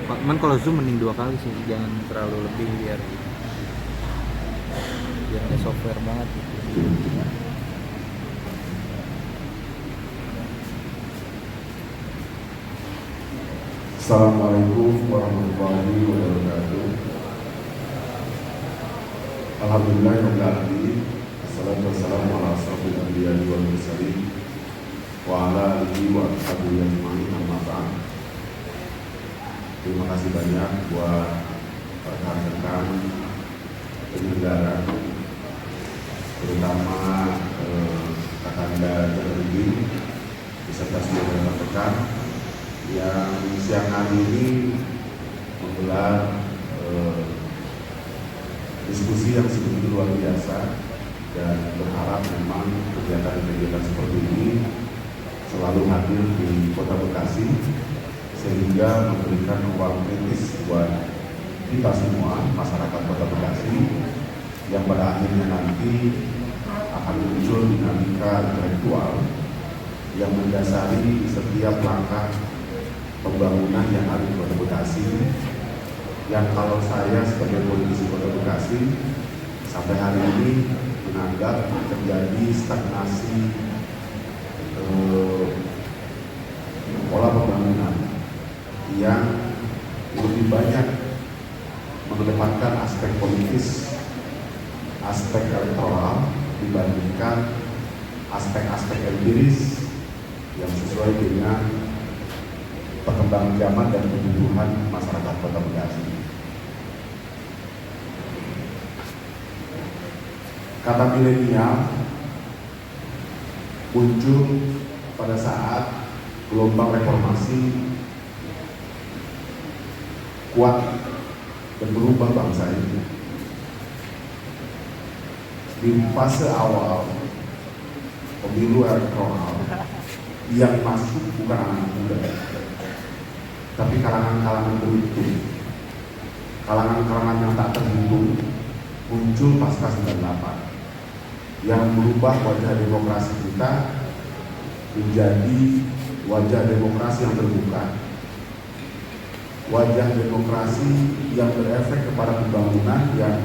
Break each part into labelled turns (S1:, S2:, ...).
S1: Cuman kalau Zoom mending 2 kali sih, jangan terlalu lebih biar nggak software banget gitu.
S2: Assalamualaikum warahmatullahi wabarakatuh. Alhamdulillahirabbil alamin. Assalatu wassalamu ala asyrofil anbiya'i wal mursalin wa ala alihi wa ashabihi ajmain, amma ba'd. Terima kasih banyak buat rekan-rekan penyelenggara, terutama Kakanda Jalaludin beserta seluruh rekan yang siang hari ini menggelar diskusi yang begitu luar biasa, dan berharap memang kegiatan-kegiatan seperti ini selalu hadir di Kota Bekasi sehingga memberikan ruang kritis buat kita semua, masyarakat Kota Bekasi, yang pada akhirnya nanti akan muncul dinamika intelektual yang mendasari setiap langkah pembangunan yang ada di Kota Bekasi, yang kalau saya sebagai politisi Kota Bekasi sampai hari ini menganggap terjadi stagnasi pola pembangunan yang lebih banyak mengedepankan aspek politis, aspek elektoral dibandingkan aspek-aspek empiris yang sesuai dengan perkembangan zaman dan kebutuhan masyarakat Kota Bekasi. Kata milenial muncul pada saat gelombang reformasi kuat dan berubah bangsa ini. Di fase awal pemilu elektoral yang masuk bukan anak muda, tapi kalangan-kalangan beruntung, kalangan-kalangan yang tak terhitung muncul pasca 98 yang merubah wajah demokrasi kita menjadi wajah demokrasi yang terbuka, wajah demokrasi yang berefek kepada pembangunan yang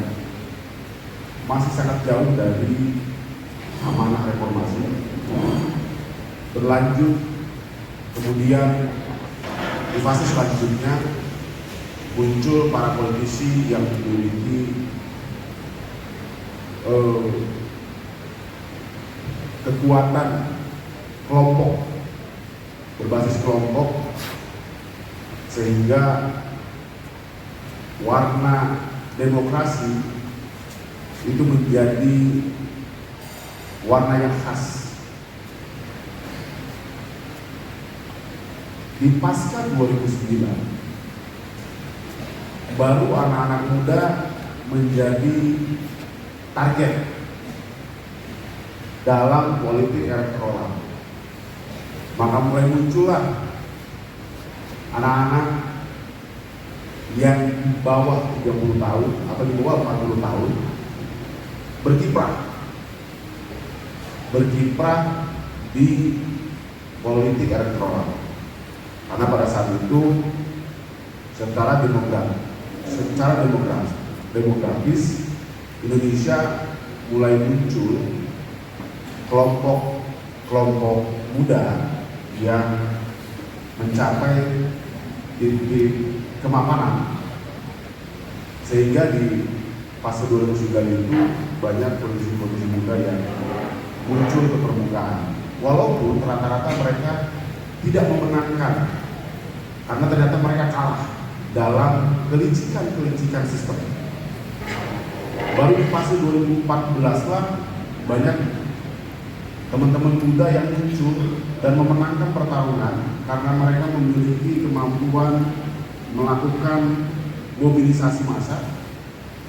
S2: masih sangat jauh dari amanah reformasi. Berlanjut, kemudian di fase selanjutnya muncul para politisi yang memiliki kekuatan kelompok, berbasis kelompok, sehingga warna demokrasi itu menjadi warna yang khas. Di pasca 2009 baru anak-anak muda menjadi target dalam politik elektoral. Maka mulai muncullah anak-anak yang di bawah 30 tahun atau di bawah 40 tahun berkiprah di politik elektoral. Karena pada saat itu secara demografis Indonesia mulai muncul kelompok muda yang mencapai titik kemapanan, sehingga di fase 2009 itu banyak politisi-politisi muda yang muncul ke permukaan, walaupun rata-rata mereka tidak memenangkan karena ternyata mereka kalah dalam kelicikan sistem. Baru di fase 2014 lah banyak teman-teman muda yang muncul dan memenangkan pertarungan karena mereka memiliki kemampuan melakukan mobilisasi massa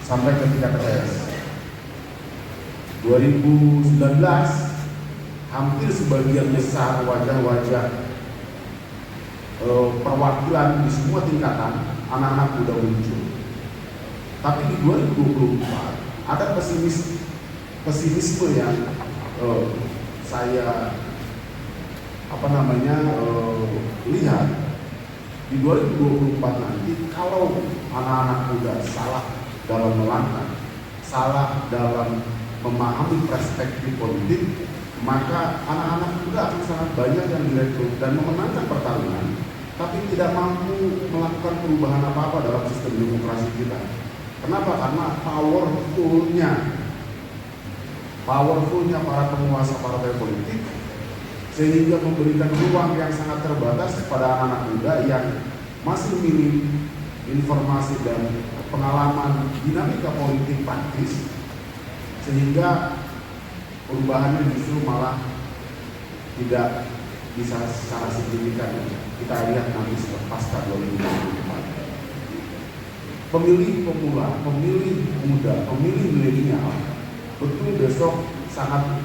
S2: sampai ke tingkat TPS. 2019 hampir sebagian besar wajah-wajah perwakilan di semua tingkatan anak-anak muda muncul. Tapi di 2024 ada pesimisme yang saya lihat. Di 2024 nanti kalau anak-anak muda salah dalam melangkah, salah dalam memahami perspektif politik, maka anak-anak muda akan sangat banyak yang direkrut dan memenangkan pertarungan, tapi tidak mampu melakukan perubahan apa-apa dalam sistem demokrasi kita. Kenapa? Karena powerfulnya para penguasa partai politik, sehingga memberikan ruang yang sangat terbatas kepada anak-anak muda yang masih minim informasi dan pengalaman dinamika politik praktis, sehingga perubahannya justru malah tidak bisa secara signifikan. Kita lihat nanti pasca 2024. Pemilih pemula, pemilih muda, pemilih milenial betul besok sangat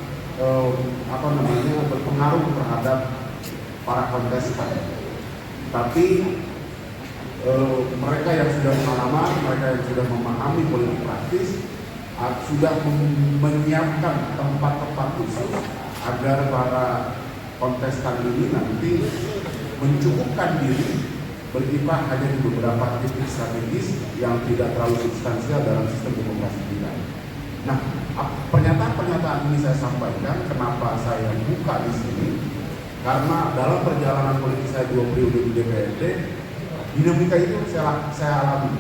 S2: berpengaruh terhadap para kontestan. Tapi mereka yang sudah pengalaman, mereka yang sudah memahami politik praktis, sudah menyiapkan tempat-tempat khusus agar para kontestan ini nanti mencukupkan diri berkiprah hanya di beberapa titik strategis yang tidak terlalu substansial dalam sistem demokrasi kita. Nah, pernyataan-pernyataan ini saya sampaikan kenapa saya buka di sini, karena dalam perjalanan politik saya 2 periode di DPRD, dinamika itu saya alami.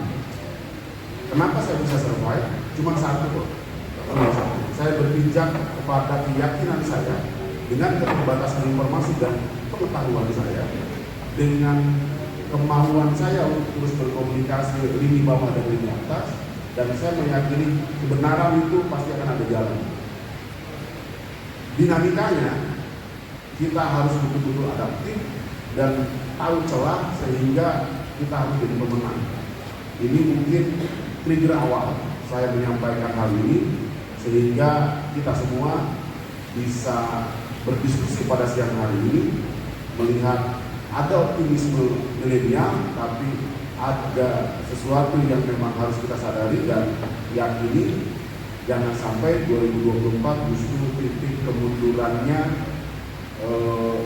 S2: Kenapa saya bisa survive? Cuma satu. Saya berpijak kepada keyakinan saya dengan keterbatasan informasi dan pengetahuan saya, dengan kemauan saya untuk terus berkomunikasi lini bawah dan lini atas, dan saya meyakini kebenaran itu pasti akan ada jalan. Dinamikanya kita harus betul-betul adaptif dan tahu celah sehingga kita harus jadi pemenang. Ini mungkin trigger awal saya menyampaikan hal ini, sehingga kita semua bisa berdiskusi pada siang hari ini, melihat ada optimisme milenial, tapi ada sesuatu yang memang harus kita sadari dan yakini. Jangan sampai 2024 justru titik kemundurannya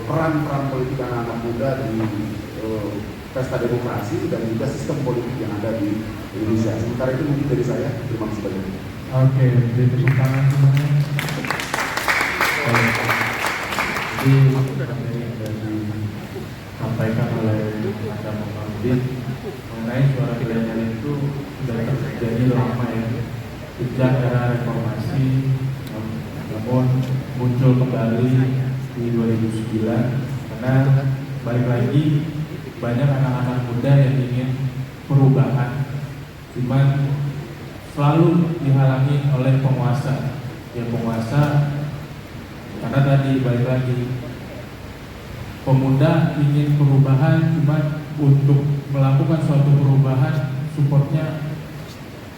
S2: peran-peran politik anak-anak muda di pesta demokrasi dan juga sistem politik yang ada di Indonesia. Sementara itu mungkin dari saya. Terima kasih banyak.
S3: Oke, beri tepuk tangan semuanya. Jadi yang disampaikan oleh Mas Muhammad mengenai suara milenial itu sudah terjadi lama ya, sejak era reformasi, namun muncul kembali di 2009 karena balik lagi banyak anak-anak muda yang ingin perubahan, cuman selalu dihalangi oleh penguasa. Ya penguasa, karena tadi balik lagi pemuda ingin perubahan, cuman untuk melakukan suatu perubahan supportnya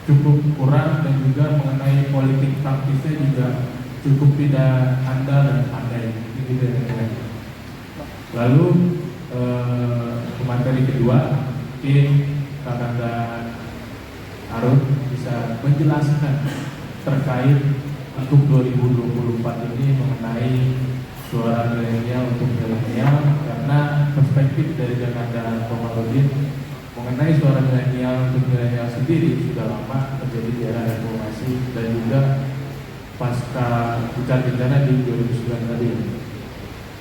S3: cukup kurang, dan juga mengenai politik praktisnya juga cukup tidak andal dan pandai gitu ya. Lalu materi kedua, mungkin Kakanda Arun bisa menjelaskan terkait untuk 2024 ini mengenai suara milenial untuk milenial, karena perspektif dari Kakanda Komarudin mengenai suara milenial untuk milenial sendiri sudah lama terjadi di era reformasi dan juga pasca puncak bencana di 2009 tadi.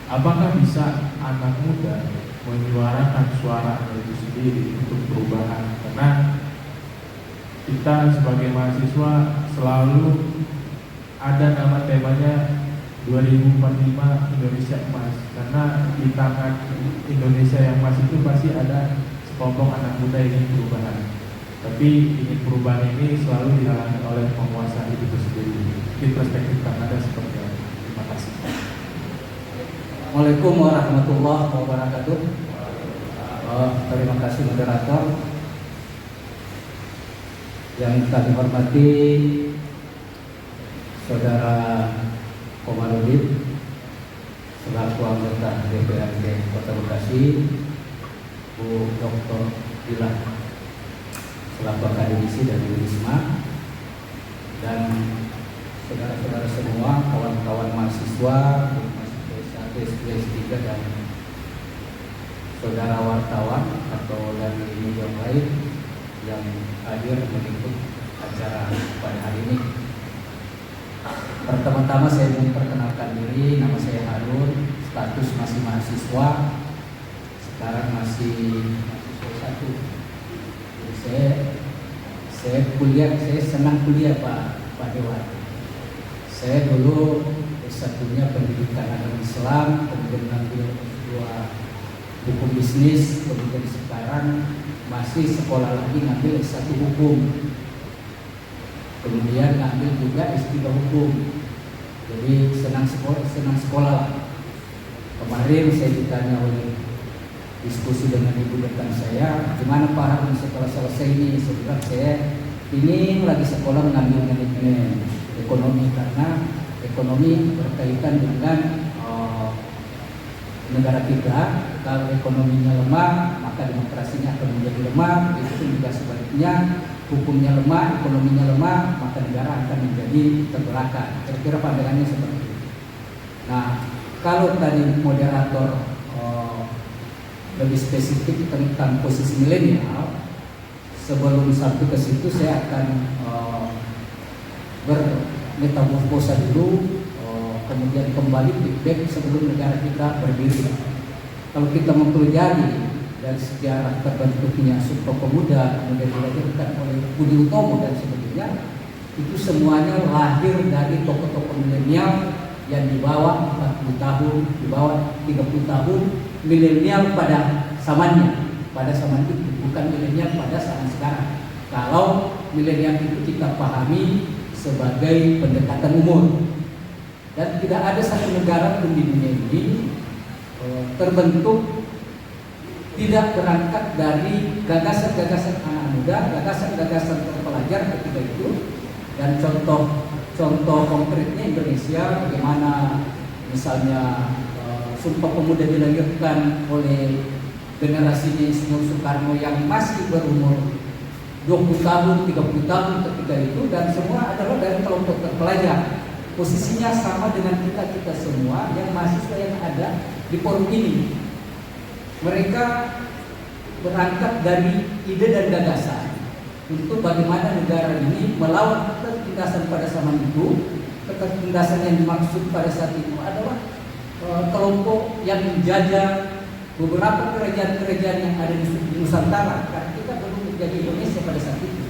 S3: Apakah bisa anak muda menyuarakan suara itu sendiri untuk perubahan? Karena kita sebagai mahasiswa selalu ada nama temanya 2045 Indonesia Emas, karena di tangan Indonesia yang emas itu pasti ada sekelompok anak muda yang ingin perubahan. Tapi ingin perubahan ini selalu dihalangi oleh penguasa itu sendiri. Di perspektif Kanada seperti apa? Terima kasih.
S4: Assalamualaikum warahmatullahi wabarakatuh. Terima kasih moderator. Yang kami hormati Saudara Komarudin selaku anggota DPRD Kota Bekasi, Bu Dr. Dilan selaku akademisi dari Unisma, dan saudara-saudara semua, kawan-kawan mahasiswa S3 dan saudara wartawan atau dari media lain yang hadir meliput acara pada hari ini. Pertama-tama saya memperkenalkan diri, nama saya Harun, status masih mahasiswa, sekarang masih mahasiswa 1. Jadi saya kuliah, saya senang kuliah Pak Dewan. Saya dulu S1-nya pendidikan agama Islam, kemudian ngambil S2 hukum bisnis, kemudian sekarang masih sekolah lagi ngambil S1 hukum. Kemudian ngambil juga S3 hukum. Jadi senang sekolah. Kemarin saya ditanya oleh diskusi dengan ibu dekan saya, gimana Pak Harun setelah selesai ini? Saya bilang saya ingin lagi sekolah mengambil manajemen ekonomi, karena ekonomi berkaitan dengan negara kita. Kalau ekonominya lemah, maka demokrasinya akan menjadi lemah. Itu juga sebaliknya, hukumnya lemah, ekonominya lemah, maka negara akan menjadi terbelakang. Kira-kira pandangannya seperti itu. Nah, kalau tadi moderator lebih spesifik tentang posisi milenial, sebelum sampai ke situ saya akan bermetamorfosa dulu, kemudian kembali feedback sebelum negara kita berdiri. Kalau kita mempelajari dari sejarah terbentuknya Sumpah Pemuda, kemudian dilahirkan oleh Budi Utomo dan sebagainya, itu semuanya lahir dari tokoh-tokoh milenial yang di bawah 40 tahun, di bawah 30 tahun, milenial pada zamannya, pada zaman itu, bukan milenial pada zaman sekarang. Kalau milenial itu kita pahami sebagai pendekatan umur, dan tidak ada satu negara pun di dunia ini terbentuk tidak berangkat dari gagasan-gagasan anak muda, gagasan-gagasan terpelajar ketika itu. Dan contoh konkretnya Indonesia, bagaimana misalnya Sumpah Pemuda dilahirkan oleh generasinya Insinyur Soekarno yang masih berumur 20 tahun, 30 tahun ketika itu, dan semua adalah dari kelompok terpelajar. Posisinya sama dengan kita semua yang mahasiswa yang ada di forum ini. Mereka berangkat dari ide dan gagasan untuk bagaimana negara ini melawan ketertindasan pada zaman itu. Ketertindasan yang dimaksud pada saat itu adalah kelompok yang menjajah beberapa kerajaan-kerajaan yang ada di Nusantara. Karena kita belum menjadi Indonesia pada saat itu,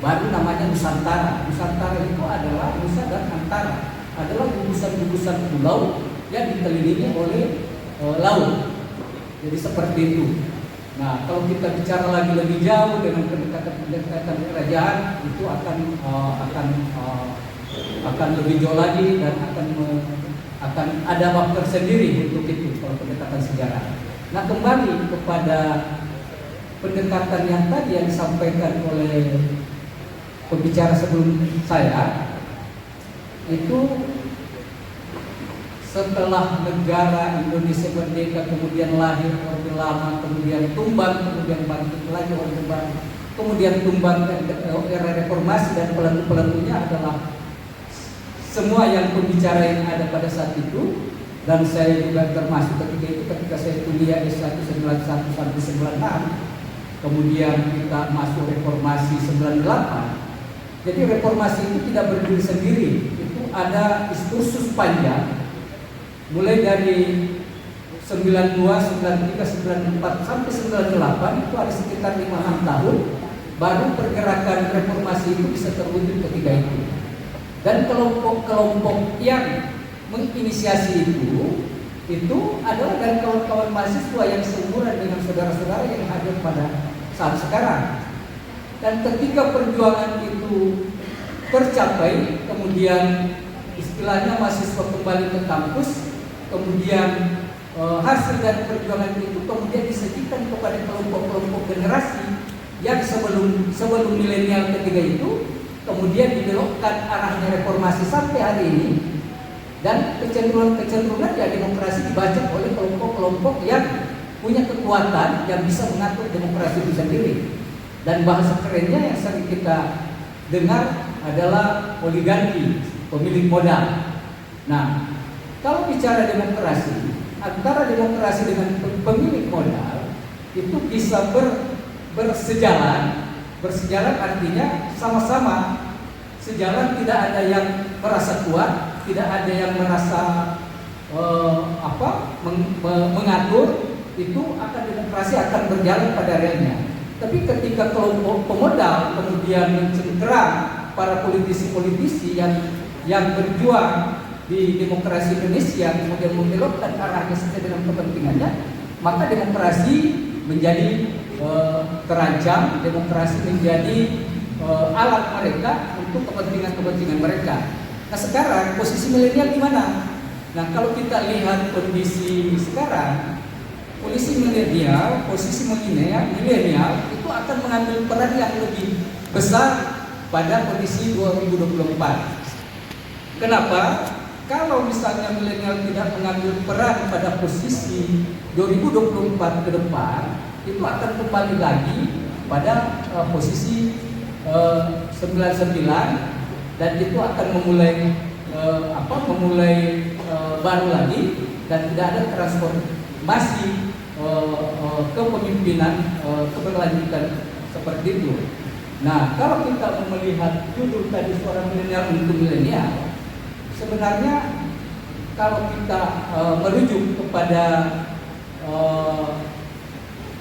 S4: baru namanya Nusantara. Nusantara itu adalah Nusa dan Antara, adalah gugusan-gugusan pulau yang dikelilingi oleh laut. Jadi seperti itu. Nah, kalau kita bicara lagi lebih jauh dengan pendekatan kerajaan, itu akan lebih jauh lagi dan akan ada bab tersendiri untuk itu kalau pendekatan sejarah. Nah, kembali kepada pendekatan yang tadi yang disampaikan oleh pembicara sebelum saya, itu setelah negara Indonesia merdeka, kemudian lahir Orde Lama, kemudian tumbang, kemudian bangkit lagi Orde Baru, kemudian tumbang era reformasi, dan pelaku-pelakunya adalah semua yang pembicara yang ada pada saat itu. Dan saya juga termasuk ketika itu, ketika saya kuliah S1 91 sampai 96, kemudian kita masuk reformasi 98. Jadi reformasi itu tidak berdiri sendiri, itu ada diskursus panjang, mulai dari 92, 93, 94 sampai 98, itu ada sekitar 5-6 tahun, baru pergerakan reformasi itu bisa terwujud ketika itu. Dan kelompok-kelompok yang menginisiasi itu adalah dari kawan-kawan mahasiswa yang seumuran dengan saudara-saudara yang hadir pada saat sekarang. Dan ketika perjuangan itu tercapai, kemudian istilahnya mahasiswa kembali ke kampus, kemudian hasil dari perjuangan itu kemudian disajikan kepada kelompok-kelompok generasi yang sebelum milenial ketika itu, kemudian dibelokkan arahnya reformasi sampai hari ini. Dan kecenderungan ya demokrasi dibaca oleh kelompok-kelompok yang punya kekuatan yang bisa mengatur demokrasi itu sendiri. Dan bahasa kerennya yang sering kita dengar adalah oligarki, pemilik modal. Nah, kalau bicara demokrasi, antara demokrasi dengan pemilik modal itu bisa bersejalan Bersejalan artinya sama-sama sejalan, tidak ada yang merasa kuat, tidak ada yang merasa mengatur, itu akan demokrasi akan berjalan pada realnya. Tapi ketika kelompok pemodal kemudian mencengkeram para politisi-politisi yang berjuang di demokrasi Indonesia, kemudian membelokkan arahnya sesuai dengan kepentingannya, maka demokrasi menjadi terancam, demokrasi menjadi alat mereka untuk kepentingan-kepentingan mereka. Nah sekarang posisi milenial di mana? Nah kalau kita lihat kondisi sekarang, posisi milenial itu akan mengambil peran yang lebih besar pada kondisi 2024. Kenapa? Kalau misalnya milenial tidak mengambil peran pada posisi 2024 ke depan, itu akan kembali lagi pada posisi 99, dan itu akan memulai baru lagi, dan tidak ada transformasi kepemimpinan keberlanjutan seperti itu. Nah, kalau kita melihat judul tadi suara milenial untuk milenial, sebenarnya kalau kita merujuk kepada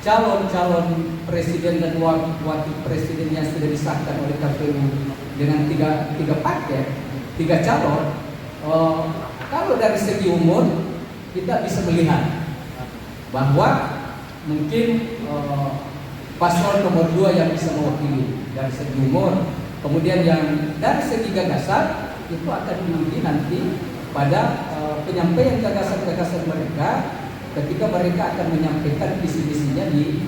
S4: calon-calon presiden dan wakil presiden yang sudah disahkan oleh KPU dengan tiga paket, 3 calon, kalau dari segi umur kita bisa melihat bahwa mungkin paslon nomor 2 yang bisa mewakili dari segi umur. Kemudian yang dari segi gagasan itu akan diuji nanti pada penyampaian gagasan-gagasan mereka ketika mereka akan menyampaikan visi-visinya di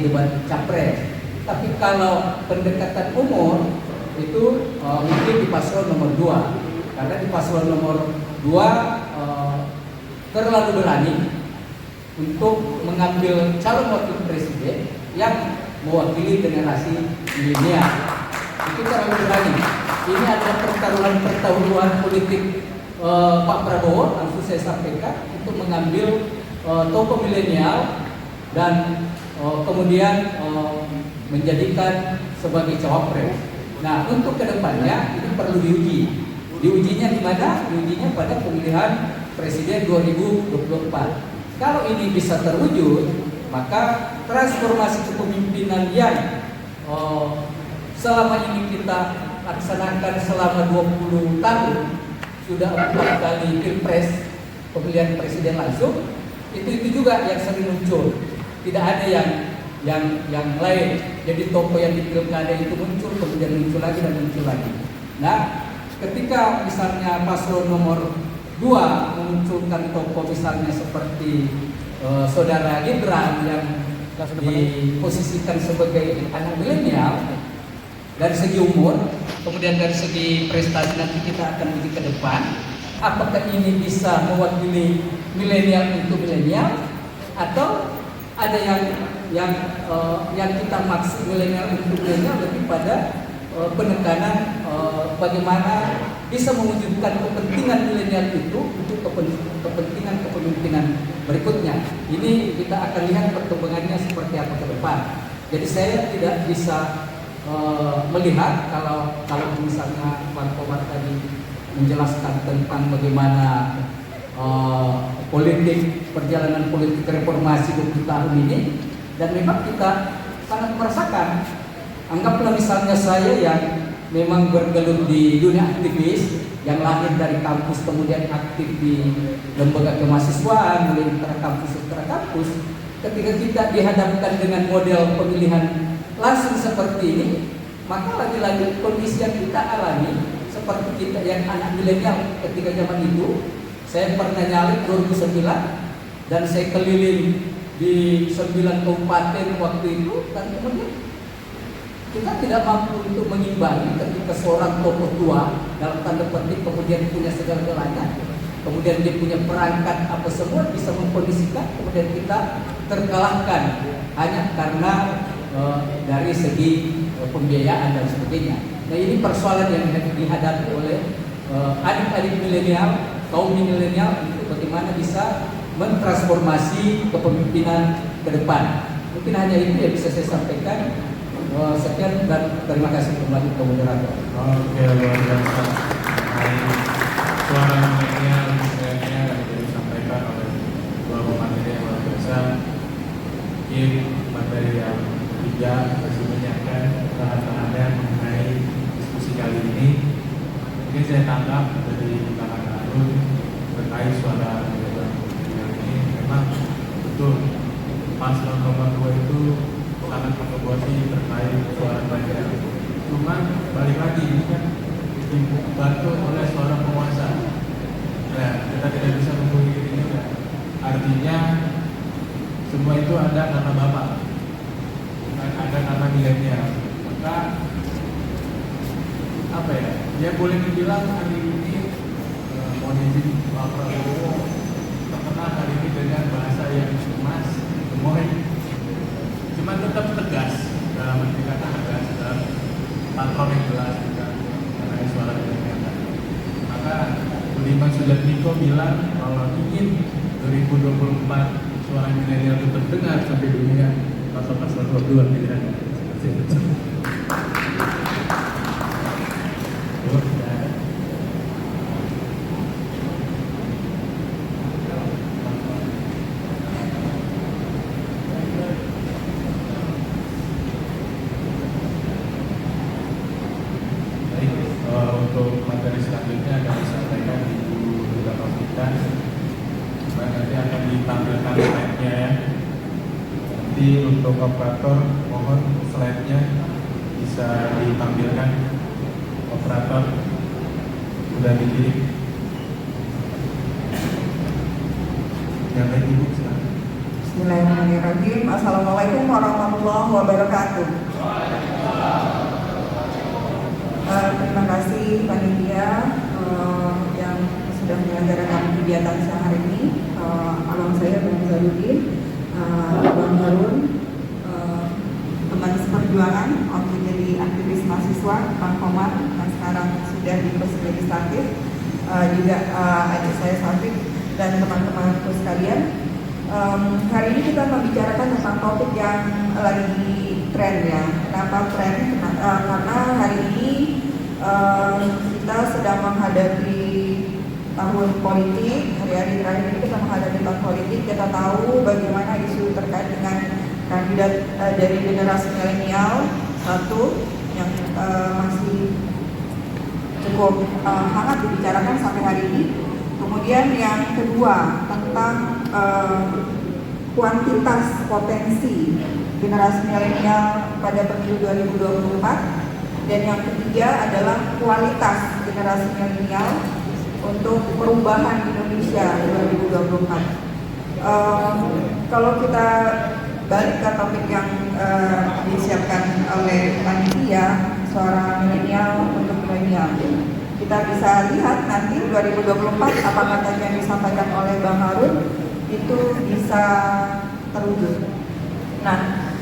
S4: debat capres. Tapi kalau pendekatan umur itu mungkin di paslon nomor 2, karena di paslon nomor 2 terlalu berani untuk mengambil calon wakil presiden yang mewakili generasi milenial. Itu terlalu berani. Ini adalah pertaruhan politik Pak Prabowo, langsung saya sampaikan, untuk mengambil tokoh milenial dan kemudian menjadikan sebagai cawapres. Nah, untuk kedepannya ini perlu diuji. Diujinya di mana? Diujinya pada pemilihan presiden 2024. Kalau ini bisa terwujud, maka transformasi kepemimpinan yang selama ini kita laksanakan selama 20 tahun, sudah 4 kali pilpres, pemilihan presiden langsung, itu juga yang sering muncul. Tidak ada yang lain. Jadi tokoh yang di pilkada itu muncul, kemudian muncul lagi dan muncul lagi. Nah, ketika misalnya paslon nomor 2 memunculkan tokoh misalnya seperti saudara Gibran yang diposisikan sebagai anak milenial, dari segi umur, kemudian dari segi prestasi nanti kita akan uji ke depan, apakah ini bisa mewakili milenial untuk milenial, atau ada yang kita maksud milenial untuk milenial lebih pada penekanan bagaimana bisa mewujudkan kepentingan milenial itu untuk kepentingan kepemimpinan berikutnya. Ini kita akan lihat perkembangannya seperti apa ke depan. Jadi saya tidak bisa melihat kalau misalnya Pak Komar tadi menjelaskan tentang bagaimana perjalanan politik reformasi 20 tahun ini, dan memang kita sangat merasakan. Anggaplah misalnya saya yang memang bergelut di dunia aktivis, yang lahir dari kampus kemudian aktif di lembaga kemahasiswaan, mulai intrakampus kampus. Ketika kita dihadapkan dengan model pemilihan langsung seperti ini, maka lagi-lagi kondisi yang kita alami seperti kita yang anak milenial ketika zaman itu. Saya pernah nyalek 2009 dan saya keliling di 9 kabupaten waktu itu, dan kemudian kita tidak mampu untuk mengimbangi ketika seorang tokoh tua dalam tanda petik kemudian punya segala-galanya, kemudian dia punya perangkat apa semua bisa mengkondisikan, kemudian kita terkalahkan hanya karena dari segi pembiayaan dan sebagainya. Nah, ini persoalan yang dihadapi oleh adik-adik milenial, kaum milenial, itu bagaimana bisa mentransformasi kepemimpinan ke depan. Mungkin hanya itu yang bisa saya sampaikan. Sekian dan terima kasih kembali ke moderator.
S3: Oke, luar biasa. Suara milenial yang disampaikan oleh dua pemateri yang luar biasa. Mungkin materi yang ketiga masih menyiapkan bahan-bahannya mengenai diskusi kali ini. Mungkin saya tangkap dari Kak Harun terkait suara milenial ini memang betul paslon nomor 2 itu sangat mengebuati terkait suara pelajar. Cuman balik lagi ini kan dibantu oleh suara penguasa. Nah, kita tidak bisa memungkiri ini kan. Artinya semua itu ada karena bapak, bukan ada karena milenial. Maka apa ya? Dia boleh dibilang hari ini mohon izin Pak Prabowo terkenal hari ini dengan bahasa yang emas, gemoy. Cuma tetap tegas dalam arti kata tegas dalam patron yang jelas juga mengenai suara milenial. Maka Budiman Sujatmiko bilang kalau ingin 2024 suara milenial itu terdengar sampai dunia, pasal 22 pilihan. Untuk materi selanjutnya akan disampaikan Ibu Duta Novita, nanti akan ditampilkan slide-nya ya. Nanti untuk operator mohon slide-nya bisa ditampilkan. Operator sudah dikirim. Yang lain Ibu silakan.
S5: Bismillahirrahmanirrahim. Assalamualaikum warahmatullahi wabarakatuh. Terima kasih panitia yang sudah menyelenggarakan kegiatan siang hari ini. Abang saya Bang Zarudin, Bang Harun, teman seperjuangan waktu jadi aktivis mahasiswa, Bang Komar yang sekarang sudah di kursi legislatif, juga adik saya Safik dan teman-temanku sekalian. Hari ini kita membicarakan tentang topik yang lagi tren ya. Kenapa tren? Karena hari ini kita sedang menghadapi tahun politik. Hari-hari terakhir ini kita menghadapi tahun politik. Kita tahu bagaimana isu terkait dengan kandidat dari generasi milenial satu yang masih cukup hangat dibicarakan sampai hari ini. Kemudian yang kedua tentang kuantitas potensi generasi milenial pada pemilu 2024. Dan yang ketiga adalah kualitas generasi milenial untuk perubahan Indonesia 2024. Kalau kita balik ke topik yang disiapkan oleh panitia, suara milenial untuk milenial, kita bisa lihat nanti 2024 apa kata yang disampaikan oleh Bang Harun itu bisa terwujud. Nah,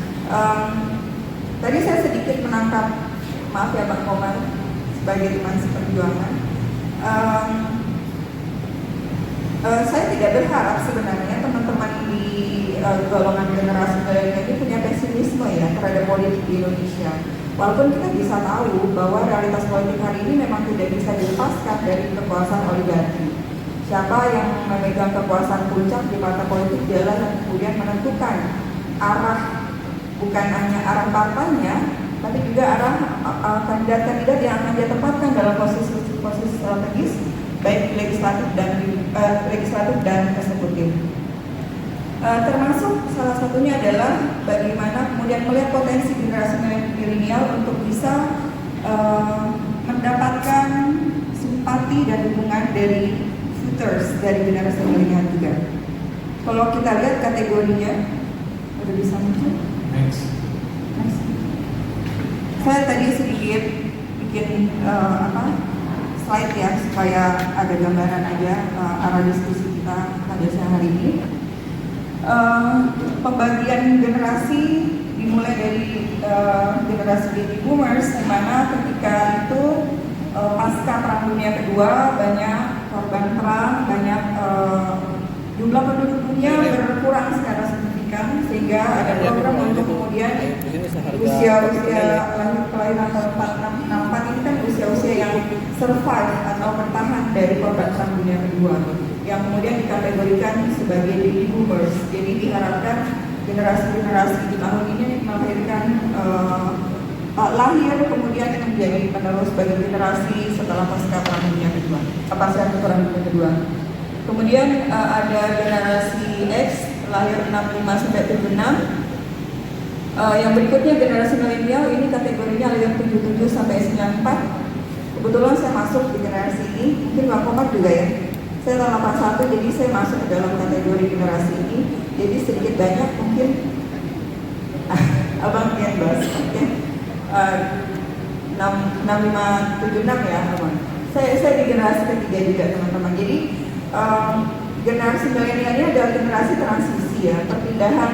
S5: tadi saya sedikit menangkap, maaf ya Bang Komar, sebagai teman seperjuangan, saya tidak berharap sebenarnya teman-teman di golongan generasi milenial ini punya pesimisme ya terhadap politik di Indonesia. Walaupun kita bisa tahu bahwa realitas politik hari ini memang tidak bisa dilepaskan dari kekuasaan oligarki. Siapa yang memegang kekuasaan puncak di partai politik dialah yang kemudian menentukan arah, bukan hanya arah partainya, tapi juga arah kandidat-kandidat yang akan dia tempatkan dalam posisi strategis, baik legislatif dan eksekutif. Termasuk salah satunya adalah bagaimana kemudian melihat potensi generasi milenial untuk bisa mendapatkan simpati dan dukungan dari voters dari generasi milenial juga. Kalau kita lihat kategorinya, udah bisa muncul? Next. Saya tadi sedikit bikin slide ya supaya ada gambaran aja arah diskusi kita pada siang hari ini. Pembagian generasi dimulai dari generasi baby boomers, di mana ketika itu pasca Perang Dunia Kedua banyak korban perang, banyak jumlah penduduk dunia berkurang secara signifikan. memungkinkan sehingga ada program untuk kemudian usia-usia kelahiran tahun 64 ini kan usia-usia yang survive atau bertahan dari korban Perang Dunia Kedua yang kemudian dikategorikan sebagai baby boomers. Jadi diharapkan generasi-generasi di tahun ini melahirkan lahir kemudian menjadi penerus bagi generasi setelah pasca Perang Dunia Kedua, pasca Perang Dunia Kedua. Kemudian ada generasi X lahir 65 sampai 76. Yang berikutnya generasi milenial ini kategorinya lahir 77 sampai 94. Kebetulan saya masuk di generasi ini, mungkin Bang Komar juga ya. Saya tahun 81, jadi saya masuk ke dalam kategori generasi ini. Jadi sedikit banyak mungkin Abang lihat bahas, oke. 6576 ya Abang. Saya di generasi ketiga juga teman-teman. Jadi generasi milenial ini adalah generasi transisi ya, perpindahan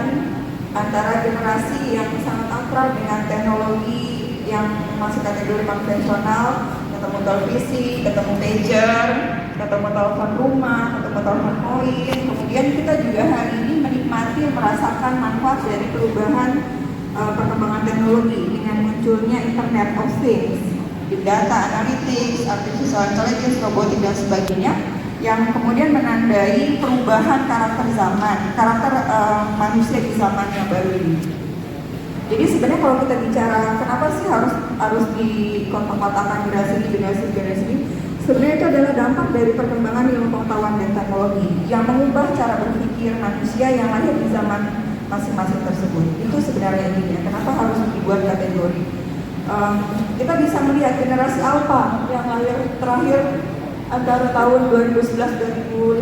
S5: antara generasi yang sangat akrab dengan teknologi yang masuk kategori konvensional, ketemu televisi, ketemu pager, ketemu telepon rumah, ketemu telepon koin. Kemudian kita juga hari ini menikmati, merasakan manfaat dari perubahan perkembangan teknologi dengan munculnya Internet of Things, Big Data, Analytics, Artificial Intelligence, robotik dan sebagainya, yang kemudian menandai perubahan karakter zaman, karakter manusia di zaman yang baru ini. Jadi sebenarnya kalau kita bicara kenapa sih harus dikotak-kotakan generasi ini, sebenarnya itu adalah dampak dari perkembangan ilmu pengetahuan dan teknologi yang mengubah cara berpikir manusia yang lahir di zaman masing-masing tersebut. Itu sebenarnya intinya. Kenapa harus dibuat kategori? Kita bisa melihat generasi Alpha yang lahir terakhir antara tahun 2011-2015,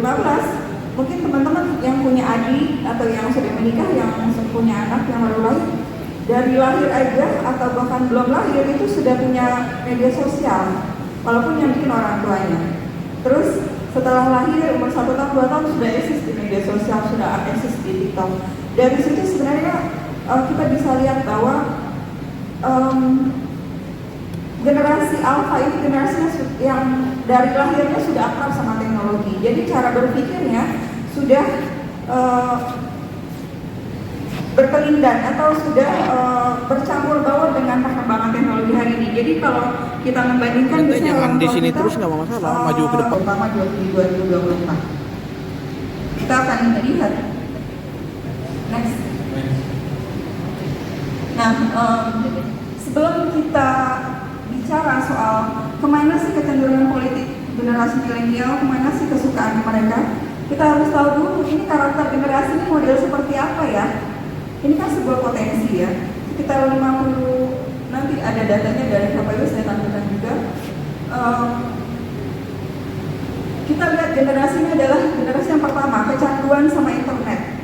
S5: mungkin teman-teman yang punya adik atau yang sudah menikah, yang punya anak yang baru lahir, dari lahir aja atau bahkan belum lahir itu sudah punya media sosial, walaupun yang bikin orang tuanya. Terus setelah lahir umur 1 tahun 2 tahun sudah eksis di media sosial, sudah eksis di TikTok. Dari situ sebenarnya kita bisa lihat bahwa generasi Alpha ini generasi yang dari lahirnya sudah akrab sama teknologi. Jadi cara berpikirnya sudah berkelindan atau sudah bercampur baur dengan perkembangan teknologi hari ini. Jadi kalau kita membandingkan
S1: jangan di sini terus nggak masalah, maju ke depan.
S5: Terutama 2024. Kita akan lihat. Next. Nah, sebelum kita bicara soal kemana sih kecenderungan politik generasi milenial, kemana sih kesukaan mereka, kita harus tahu dulu ini karakter generasi ini model seperti apa ya. Ini kan sebuah potensi ya, sekitar 50, nanti ada datanya dari KPU saya tampilkan juga. Kita lihat generasi ini adalah generasi yang pertama, kecanduan sama internet.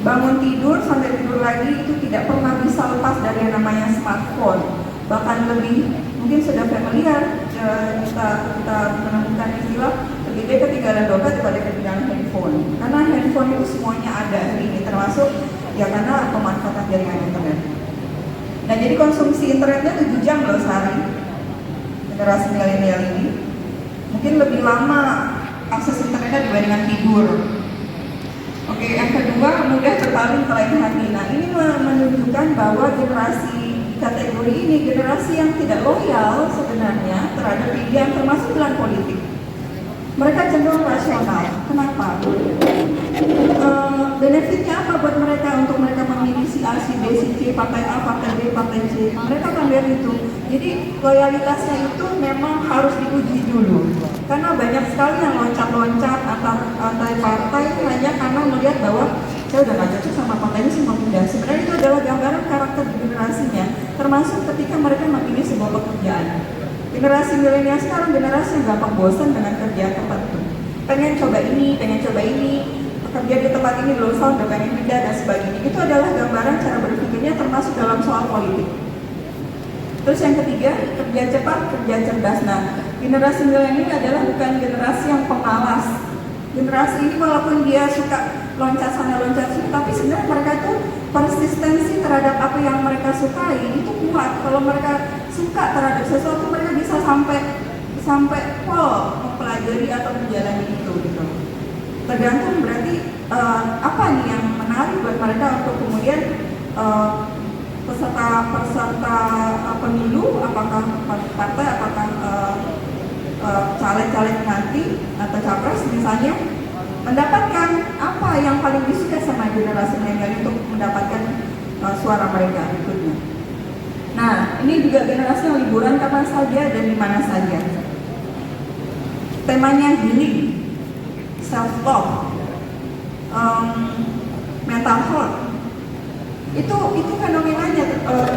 S5: Bangun tidur sampai tidur lagi itu tidak pernah bisa lepas dari yang namanya smartphone. Bahkan lebih mungkin sudah familiar, kita menemukan istilah lebih baik ketinggalan dompet daripada ketinggalan handphone. Karena handphone itu semuanya ada hari ini, termasuk ya karena pemanfaatan jaringan internet. Nah jadi konsumsi internetnya 7 jam loh sehari. Generasi milenial ini mungkin lebih lama akses internetnya dibandingkan tidur. Oke, yang kedua mudah terpaling ke lain hati. Nah ini menunjukkan bahwa generasi kategori ini generasi yang tidak loyal sebenarnya terhadap pilihan termasuk pilihan politik. Mereka cenderung rasional. Kenapa? Benefitnya apa buat mereka untuk mereka memilih si A, si B, si C, partai A, partai B, partai C? Mereka akan lihat itu. Jadi loyalitasnya itu memang harus diuji dulu. Karena banyak sekali yang loncat-loncat antar partai hanya karena melihat bahwa saya udah gak cocok sama partai ini, semua pindah. Sebenarnya itu adalah gambaran karakter generasinya, termasuk ketika mereka memilih sebuah pekerjaan. Generasi milenial sekarang generasi yang gampang bosan dengan kerjaan tempat itu. Pengen coba ini, pekerja di tempat ini belum setahun udah pengen pindah dan sebagainya. Itu adalah gambaran cara berpikirnya termasuk dalam soal politik. Terus yang ketiga, kerja cepat, kerja cerdas. Nah, generasi milenial adalah bukan generasi yang pemalas. Generasi ini walaupun dia suka loncat sana loncat sini, tapi sebenarnya mereka itu persistensi terhadap apa yang mereka sukai itu kuat. Kalau mereka suka terhadap sesuatu, mereka bisa sampai mempelajari atau menjalani itu gitu. Tergantung berarti apa nih yang menarik buat mereka untuk kemudian peserta pemilu, apakah partai, apakah caleg-caleg nanti atau capres misalnya, mendapatkan apa yang paling disukai sama generasi milenial untuk mendapatkan suara mereka berikutnya. Nah, ini juga generasi yang liburan kapan saja dan di mana saja. Temanya healing, self love, mental health. Itu fenomenanya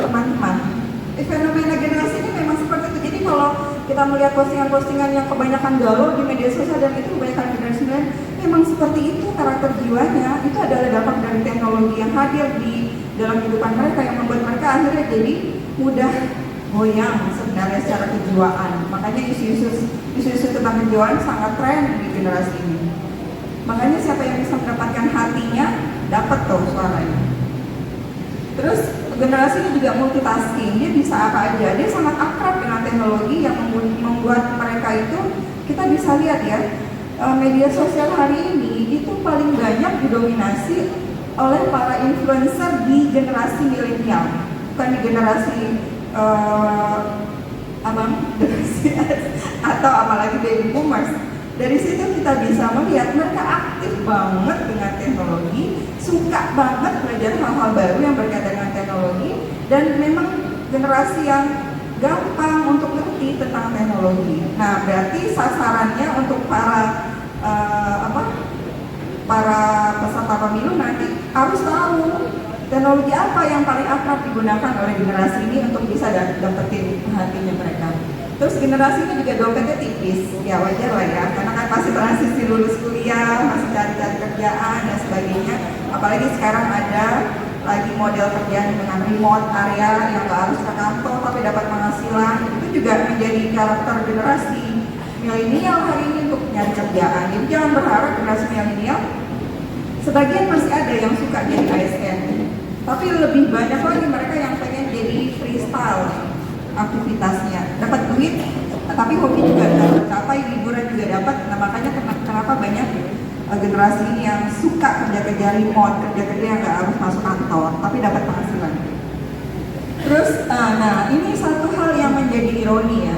S5: teman-teman. Fenomena generasi ini memang seperti itu. Jadi kalau kita melihat postingan-postingan yang kebanyakan galau di media sosial dan itu kebanyakan generasi milenial, memang seperti itu karakter jiwanya. Itu adalah dampak dari teknologi yang hadir di dalam kehidupan mereka yang membuat mereka akhirnya jadi mudah goyang sebenarnya secara kejiwaan. Makanya isu-isu tentang kejiwaan sangat tren di generasi ini. Makanya siapa yang bisa mendapatkan hatinya dapat tuh suaranya. Terus generasi ini juga multitasking, dia bisa apa aja, dia sangat akrab dengan teknologi yang membuat mereka itu, kita bisa lihat ya, media sosial hari ini itu paling banyak didominasi oleh para influencer di generasi milenial, bukan di generasi generasi atau apalagi baby boomers. Dari situ kita bisa melihat mereka aktif banget dengan teknologi, suka banget belajar hal-hal baru yang berkaitan dengan teknologi, dan memang generasi yang gampang untuk ngerti tentang teknologi. Nah, berarti sasarannya untuk para peserta pemilu nanti harus tahu teknologi apa yang paling akrab digunakan oleh generasi ini untuk bisa dapetin hatinya mereka. Terus generasi ini juga dompetnya tipis, ya wajar lah ya, karena kan pasti transisi lulus kuliah, masih cari-cari kerjaan dan sebagainya. Apalagi sekarang ada lagi model kerjaan dengan remote area yang nggak harus ke kantor tapi dapat penghasilan. Itu juga menjadi karakter generasi milenial hari ini untuk nyari kerjaan. Jadi jangan berharap generasi milenial, sebagian masih ada yang suka jadi ASN, tapi lebih banyak lagi mereka yang pengen jadi freestyle aktivitasnya, dapat duit, tapi hobi juga dapat, capai liburan juga dapat. Nah, makanya kenapa banyak generasi ini yang suka kerja-kerja remote, kerja-kerja yang nggak harus masuk kantor, tapi dapat penghasilan. Terus, nah ini satu hal yang menjadi ironi ya.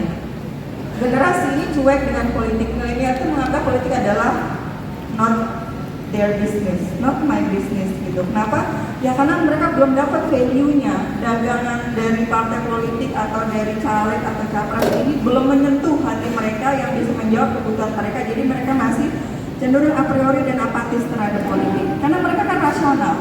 S5: Generasi ini cuek dengan politik. Milenial itu menganggap politik adalah not their business, not my business gitu. Kenapa? Ya karena mereka belum dapat value-nya. Dagangan dari partai politik atau dari caleg atau capres ini belum menyentuh hati mereka yang bisa menjawab kebutuhan mereka. Jadi mereka masih cenderung a priori dan apatis terhadap politik. Karena mereka kan rasional.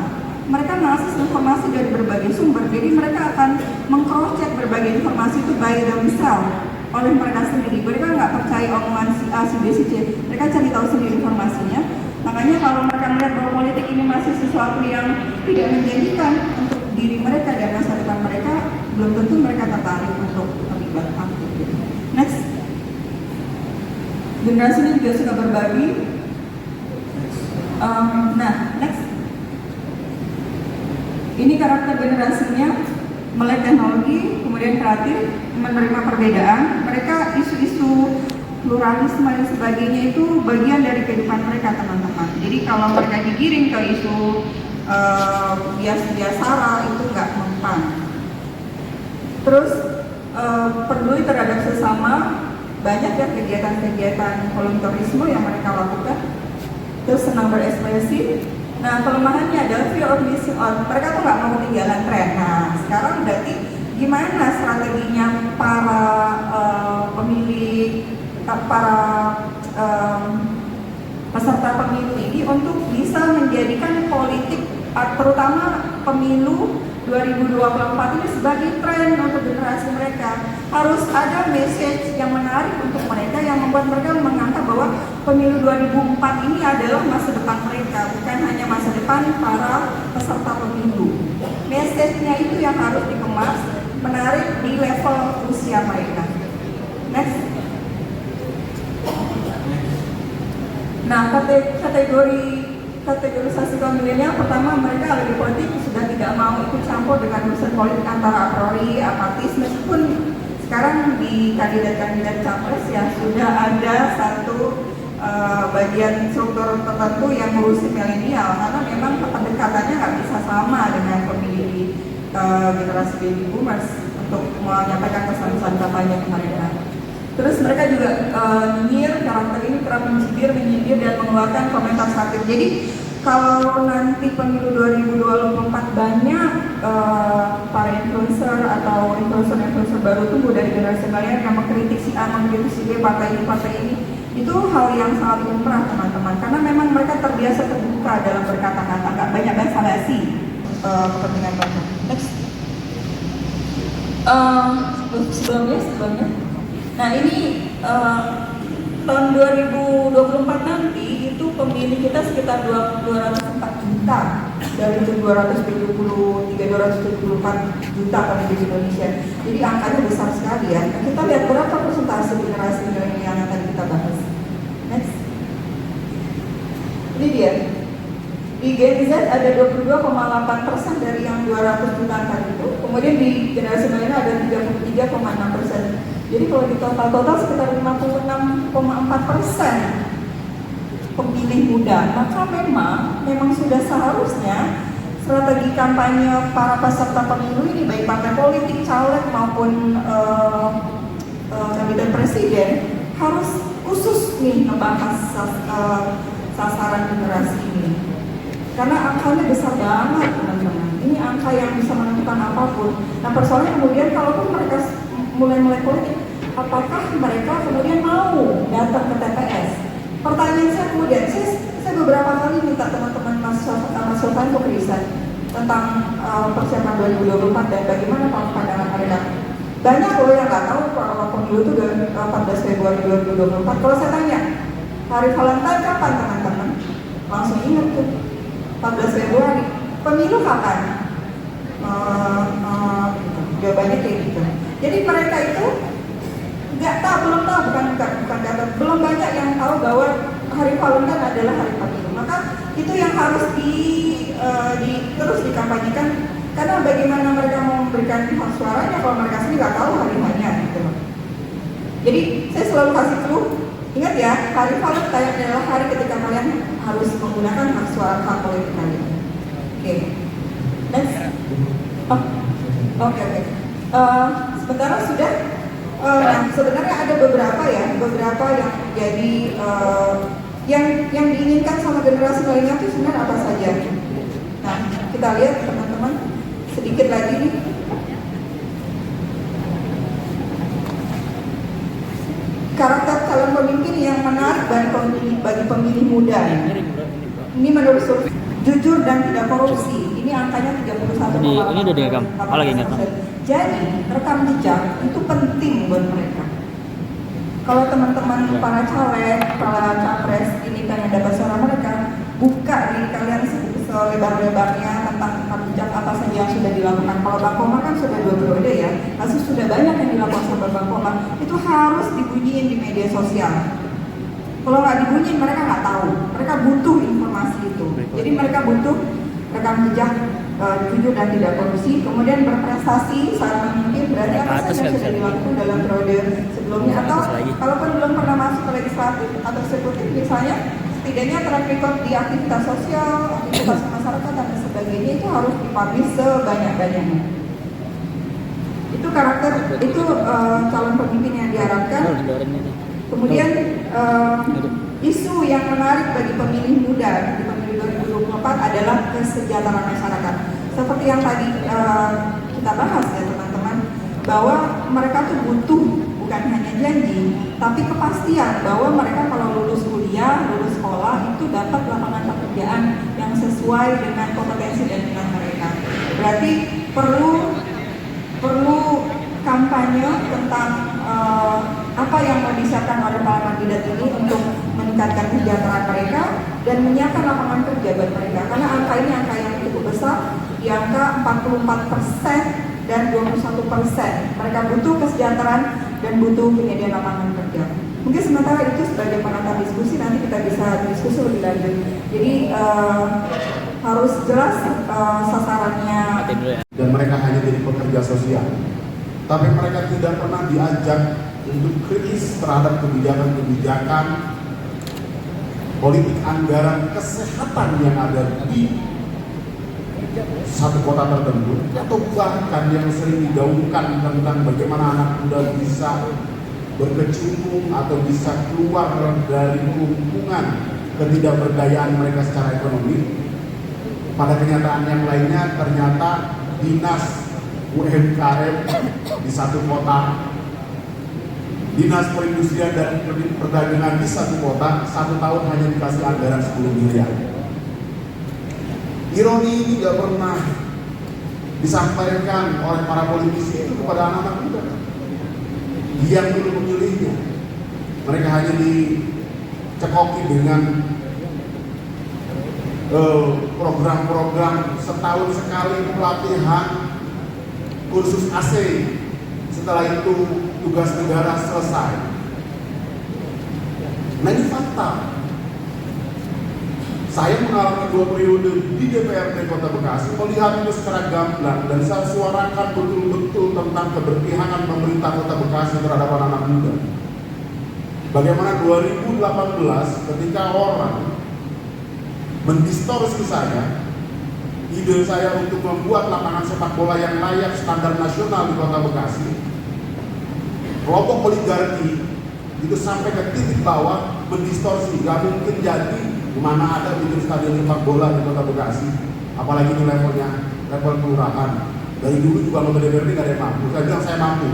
S5: Mereka mengakses informasi dari berbagai sumber. Jadi mereka akan meng-cross-check berbagai informasi itu by themselves, oleh mereka sendiri. Mereka nggak percaya omongan si A, si B, si C. Mereka cari tahu sendiri informasinya. Makanya kalau mereka melihat bahwa politik ini masih sesuatu yang tidak menjanjikan untuk diri mereka dan masa depan mereka, belum tentu mereka tertarik untuk terlibat aktif. Next, generasi ini juga suka berbagi. Next, ini karakter generasinya, melek teknologi, kemudian kreatif, menerima perbedaan. Mereka isu-isu pluralisme dan sebagainya itu bagian dari kehidupan mereka, teman-teman. Jadi kalau mereka digiring ke isu bias sara itu nggak mempan. Terus peduli terhadap sesama, banyak ya kegiatan-kegiatan volunteerisme yang mereka lakukan. Terus senang berekspresi. Nah, kelemahannya adalah fear of missing out. Mereka tuh nggak mau ketinggalan tren. Nah, sekarang berarti gimana strateginya para pemilih, para peserta pemilu ini untuk bisa menjadikan politik, terutama pemilu 2024 ini sebagai tren untuk generasi mereka. Harus ada message yang menarik untuk mereka yang membuat mereka menganggap bahwa pemilu 2004 ini adalah masa depan mereka, bukan hanya masa depan para peserta pemilu. Message-nya itu yang harus dikemas, menarik di level usia mereka. Next. Nah, kategorisasi kaum milenial, pertama mereka lagi politik sudah tidak mau ikut campur dengan urusan politik antara a priori, apatis, meskipun sekarang di kandidat-kandidat capres ya sudah ada satu bagian struktur tertentu yang ngurusin milenial, karena memang pendekatannya nggak bisa sama dengan pemilih generasi baby boomers untuk menyampaikan pesan-pesan kampanye ke mereka. Terus mereka juga nyinyir, karakter ini kerap menyindir dan mengeluarkan komentar satir. Jadi kalau nanti pemilu 2024 banyak para influencer atau influencer baru tumbuh dari generasi kalian yang mengkritik si A, mengkritik si B, partai ini, itu hal yang sangat lumrah teman-teman, karena memang mereka terbiasa terbuka dalam berkata-kata, nggak banyak basa-basi kepentingan mereka. Next. Sebelumnya. Nah ini tahun 2024 nanti itu pemilih kita sekitar 204 juta dari 274 juta pemilih di Indonesia. Jadi angkanya besar sekali ya. Nah, kita lihat berapa persentase generasi milenial yang tadi kita bahas. Next. Ini dia. Di Gen Z ada 22,8% dari yang 200 juta tadi itu. Kemudian di generasi milenial ada 33,6%. Jadi kalau di total sekitar 56,4% pemilih muda. Maka memang sudah seharusnya strategi kampanye para peserta pemilu ini, baik partai politik, caleg maupun kandidat presiden, harus khusus nih membahas sasaran generasi ini. Karena angkanya besar banget teman-teman. Ini angka yang bisa menentukan apapun. Nah persoalannya kemudian kalaupun mereka mulai politik, apakah mereka kemudian mau datang ke TPS? Pertanyaan saya kemudian, saya beberapa kali minta teman-teman masukan untuk riset tentang persiapan 2024 dan bagaimana pandangan mereka. Banyak loh yang nggak tahu kalau pemilu itu 14 Februari 2024. Kalau saya tanya, hari Valentine kapan teman-teman? Langsung ingat tuh, 14 Februari. Pemilu kapan? Jawabannya kayak gitu. Jadi mereka itu belum tahu, belum banyak yang tahu bahwa hari Valentine adalah hari pemilu. Maka itu yang harus terus dikampanyekan, karena bagaimana mereka mau memberikan hak suaranya kalau mereka sendiri nggak tahu hari hanya gitu. Jadi saya selalu kasih clue, ingat ya, hari Valentine adalah hari ketika kalian harus menggunakan hak suara, hak politik kalian. Oke. Next. Oke. Sementara sudah. Nah, sebenarnya ada beberapa yang jadi yang diinginkan sama generasi milenial itu sebenarnya apa saja. Nah, kita lihat teman-teman sedikit lagi nih. Karakter calon pemimpin yang menarik bagi pemilih muda. Ini menurut survei, jujur dan tidak korupsi. Ini angkanya 31,8%.
S1: Ini udah direkam. Lagi nggak?
S5: Jadi rekam jejak itu penting buat mereka. Kalau teman-teman para caleg, para capres ini pengen dapat suara mereka, buka diri kalian selebar-lebarnya tentang rekam jejak apa saja yang sudah dilakukan. Kalau Bang Komar kan sudah 2 periode ya, pasti sudah banyak yang dilakukan sama Bang Komar. Itu harus dibunyiin di media sosial. Kalau nggak dibunyiin mereka nggak tahu. Mereka butuh informasi itu. Jadi mereka butuh rekam jejak jujur dan tidak korupsi, kemudian berprestasi saat memimpin, berarti apa saja yang sudah dilakukan dalam periode sebelumnya, atau kalaupun belum pernah masuk ke legislatif atau eksekutif misalnya, setidaknya track record di aktivitas sosial, aktivitas masyarakat dan sebagainya itu harus dipublish sebanyak-banyaknya. Itu karakter, itu calon pemimpin yang diharapkan. Kemudian isu yang menarik bagi pemilih muda di pemilu 2024 adalah kesejahteraan masyarakat. Seperti yang tadi kita bahas ya teman-teman, bahwa mereka tuh butuh bukan hanya janji, tapi kepastian bahwa mereka kalau lulus kuliah, lulus sekolah itu dapat lapangan pekerjaan yang sesuai dengan kompetensi dan minat mereka. Berarti perlu kampanye tentang apa yang mau disiapkan oleh para kandidat ini untuk meningkatkan kesejahteraan mereka dan menyiapkan lapangan kerja buat mereka. Karena angka ini angka yang cukup besar, di angka 44% dan 21%. Mereka butuh kesejahteraan dan butuh penyediaan lapangan kerja. Mungkin sementara itu sebagai penata diskusi, nanti kita bisa diskusi lebih lanjut. Jadi harus jelas sasarannya.
S2: Dan mereka hanya jadi pekerja sosial, tapi mereka tidak pernah diajak untuk kritis terhadap kebijakan-kebijakan politik anggaran kesehatan yang ada di satu kota tertentu, atau bahkan yang sering digaungkan tentang bagaimana anak muda bisa berkecimpung atau bisa keluar dari lingkungan ketidakberdayaan mereka secara ekonomi. Pada kenyataan yang lainnya, ternyata dinas UMKM di satu kota, dinas perindustrian dan perdagangan di satu kota, 1 tahun hanya dikasih anggaran 10 miliar. Ironi ini gak pernah disampaikan oleh para politisi itu kepada anak-anak muda yang belum memilihnya. Mereka hanya dicekoki dengan program-program setahun sekali pelatihan kursus AC, setelah itu tugas negara selesai. Nah, ini fakta. Saya mengalami 2 periode di DPRD Kota Bekasi, melihat itu secara gamblang, dan saya suarakan betul-betul tentang keberpihakan pemerintah Kota Bekasi terhadap anak-anak muda. Bagaimana 2018 ketika orang mendistorsi saya, ide saya untuk membuat lapangan sepak bola yang layak standar nasional di Kota Bekasi, kelompok oligarki itu sampai ke titik bawah mendistorsi. Gak mungkin jadi, mana ada bikin stadion sepak bola di Kota Bekasi, apalagi ini levelnya level kelurahan. Dari dulu juga anggota DPRD gak ada yang mampu. Saya bilang saya mampu,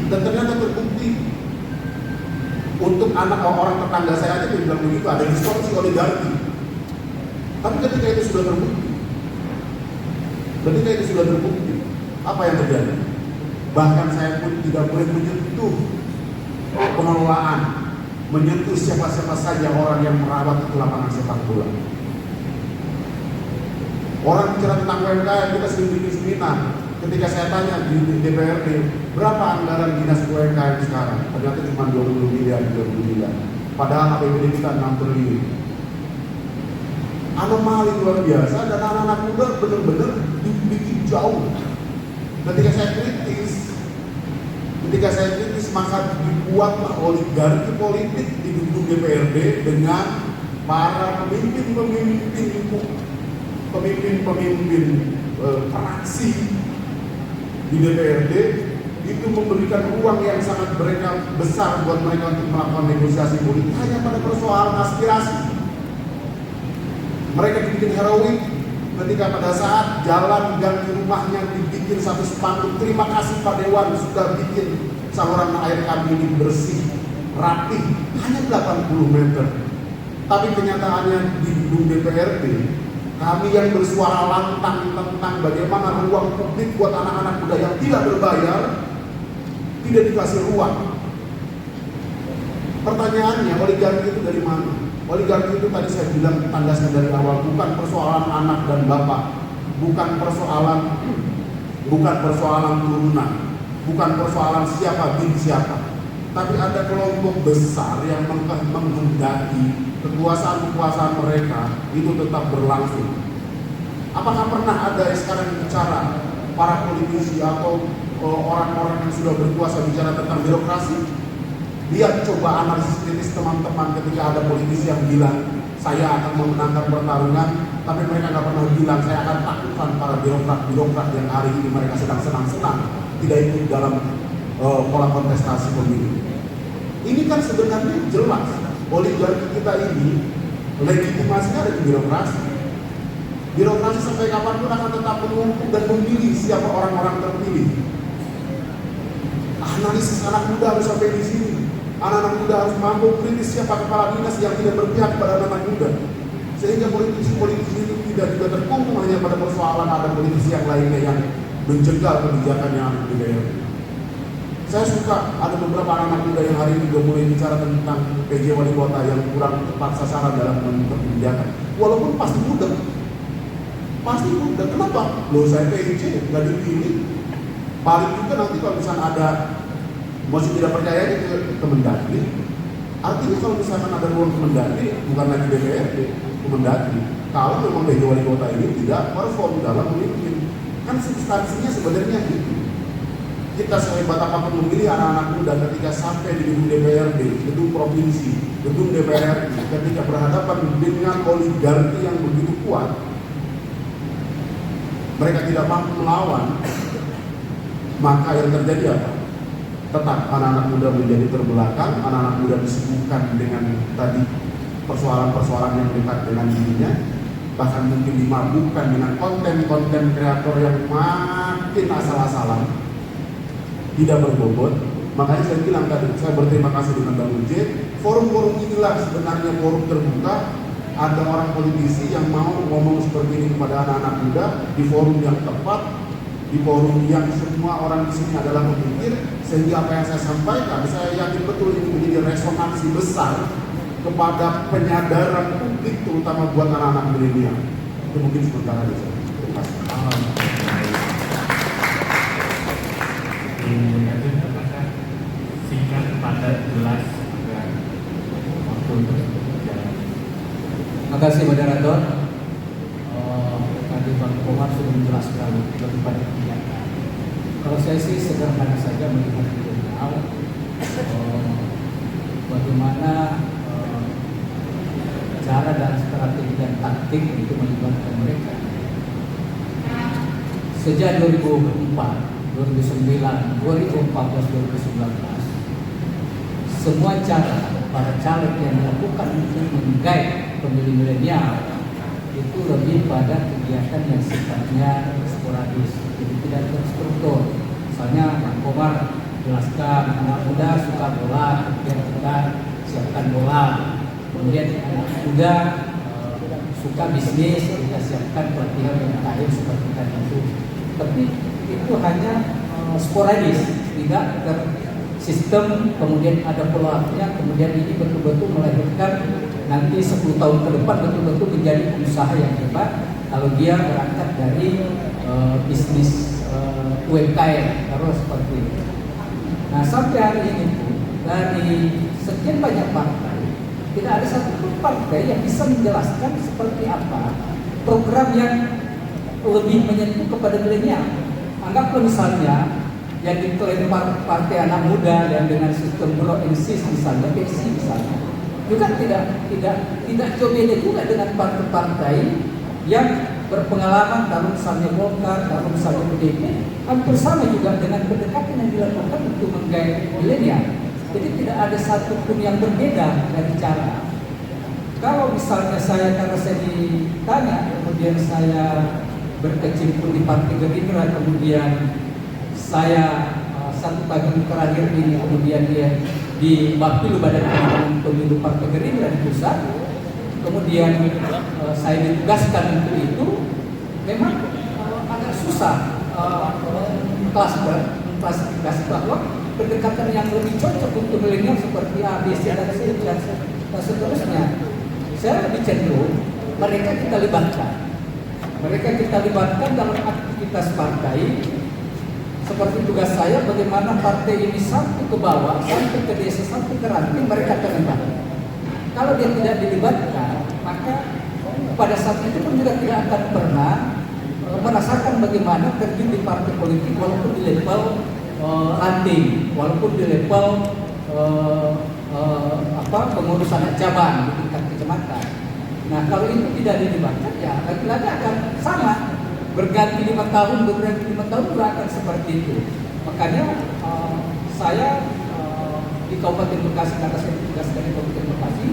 S2: dan ternyata terbukti. Untuk anak orang tetangga saya aja bilang begitu, ada distorsi oligarki. Tapi ketika itu sudah terbukti, apa yang terjadi? Bahkan saya pun tidak boleh menyentuh pengelolaan, menyentuh siapa-siapa saja orang yang merawat itu lapangan sepak bola. Orang bicara tentang UMKM, kita sering bikin seminar. Ketika saya tanya di DPRD, berapa anggaran dinas UMKM sekarang? Ternyata cuma 20 miliar. Padahal APBD kita 6 triliun. Anomali luar biasa, dan anak-anak muda benar-benar dibikin jauh. Ketika saya kritis, maka dibuatlah oligarki politik di gedung DPRD dengan para pemimpin fraksi di DPRD, itu memberikan ruang yang sangat besar buat mereka untuk melakukan negosiasi politik hanya pada persoalan aspirasi. Mereka dibikin heroik ketika pada saat jalan gang di rumahnya dibikin satu spanduk, terima kasih Pak Dewan sudah bikin saluran air kami ini bersih, rapi, hanya 80 meter. Tapi kenyataannya di gedung DPRD, kami yang bersuara lantang tentang bagaimana ruang publik buat anak-anak muda yang tidak berbayar tidak dikasih ruang. Pertanyaannya, oligarki itu dari mana? Oligarki itu tadi saya bilang, tandaskan dari awal, bukan persoalan anak dan bapak, bukan persoalan turunan, bukan persoalan siapa bin siapa, tapi ada kelompok besar yang menghendaki kekuasaan mereka itu tetap berlangsung. Apakah pernah ada sekarang bicara para politisi atau orang-orang yang sudah berkuasa bicara tentang birokrasi? Lihat coba analisis kritis teman-teman ketika ada politisi yang bilang saya akan memenangkan pertarungan, tapi mereka nggak pernah bilang saya akan takutkan para birokrat yang hari ini mereka sedang senang-senang tidak ikut dalam pola kontestasi pemilu. Ini kan sebenarnya jelas oligarki kita ini legitimasinya ada di birokrasi. Birokrasi sampai kapanpun akan tetap menumpuk dan memilih siapa orang-orang terpilih. Analisis anak muda harus sampai di sini. Anak-anak muda harus mampu kritis siapa kepala dinas yang tidak berpihak pada anak muda, sehingga politisi itu tidak juga terkungkung hanya pada persoalan ada politisi yang lainnya yang menjegal kebijakan yang ada di daerah. Saya suka ada beberapa anak muda yang hari ini juga mulai bicara tentang PJ wali kota yang kurang tepat sasaran dalam membentuk kebijakan. Walaupun pasti muda. Kenapa? Loh, saya PJ nggak dipilih. Paling juga nanti kalau misalnya ada masih tidak percaya ke Kemendagri. Artinya kalau misalkan ada ruang Kemendagri, bukan lagi DPRD, Kemendagri. Kalau memang PJ wali kota ini tidak perform dalam memimpin, kan substansinya sebenarnya itu. kita sehebat apapun memilih anak-anak muda ketika sampai di gedung DPRD, gedung provinsi, gedung DPR, ketika berhadapan dengan oligarki yang begitu kuat, mereka tidak mampu melawan, maka yang terjadi apa? Tetap anak-anak muda menjadi terbelakang, anak-anak muda disibukkan dengan tadi persoalan-persoalan yang dekat dengan dirinya, bahkan mungkin dimabukkan dengan konten-konten kreator yang makin asal-asalan, tidak berbobot. Makanya saya bilang tadi, saya berterima kasih dengan Bang Ujit. Forum-forum inilah sebenarnya forum terbuka. Ada orang politisi yang mau ngomong seperti ini kepada anak-anak muda di forum yang tepat, di forum yang semua orang di sini adalah pemikir, sehingga apa yang saya sampaikan, saya yakin betul ini menjadi resonansi besar kepada penyadaran publik, terutama buat anak-anak milenial. Itu mungkin sementara aja. Terima kasih.
S3: Singkat, padat, jelas, agar waktu untuk berjalan.
S4: Terima kasih moderator. Tadi Bang Komar sudah menjelaskan lebih banyak kegiatan. Kalau saya sih sederhana saja melihat beliau bagaimana cara dan strategi dan taktik untuk melibatkan mereka. Sejak 2004, 2009, 2014, 2019, semua cara para caleg yang dilakukan untuk menggait pemilih milenial itu lebih pada kegiatan yang sifatnya sporadis, jadi tidak terstruktur. Misalnya Bang Komar jelaskan anak muda suka bola, kemudian kita siapkan bola. Kemudian anak muda suka bisnis, kita siapkan pelatihan yang terakhir seperti tadi itu. Tapi itu hanya sporadis, tidak tersistem, kemudian ada follow-up-nya, kemudian ini betul-betul melahirkan nanti 10 tahun ke depan betul-betul menjadi usaha yang hebat kalau dia berangkat dari bisnis UMKM terus seperti itu. Nah sampai hari ini pun dari sekian banyak partai tidak ada satu partai yang bisa menjelaskan seperti apa program yang lebih menyentuh kepada milenial. Anggaplah misalnya yang diklaim partai anak muda dan dengan sistem grow and seize misalnya, PSI misalnya, juga tidak jauh beda juga dengan partai-partai yang berpengalaman, kalau misalnya Golkar, kalau misalnya PDIP, hampir sama juga dengan pendekatan yang dilakukan untuk menggait milenial. Jadi tidak ada satupun yang berbeda dari cara. Kalau misalnya saya, karena saya ditanya, kemudian saya berkecimpung di Partai Gerindra, kemudian saya 1 tahun terakhir ini kemudian dia di Bapilu Badan Pemenangan Pemilu Partai Gerindra di pusat, kemudian saya ditugaskan untuk itu, memang agak susah klasifikasi bahwa pendekatan yang lebih cocok untuk milenial seperti A, B, C, dan seterusnya. Saya lebih cenderung mereka kita libatkan dalam aktivitas partai. Seperti tugas saya, bagaimana partai ini sampai ke bawah, sampai ke desa, sampai ke ranting, mereka terlibat. Kalau dia tidak dilibatkan, maka pada saat itu pun juga tidak akan pernah merasakan bagaimana terjun di partai politik, walaupun di level ranting, walaupun di level pengurusan cabang di tingkat kecamatan. Nah kalau itu tidak dilibatkan, ya lagi-lagi akan sama. Berganti 5 tahun, berganti 5 tahun juga akan seperti itu. Makanya saya di Kabupaten Bekasi, karena saya ditugaskan di Kabupaten Bekasi,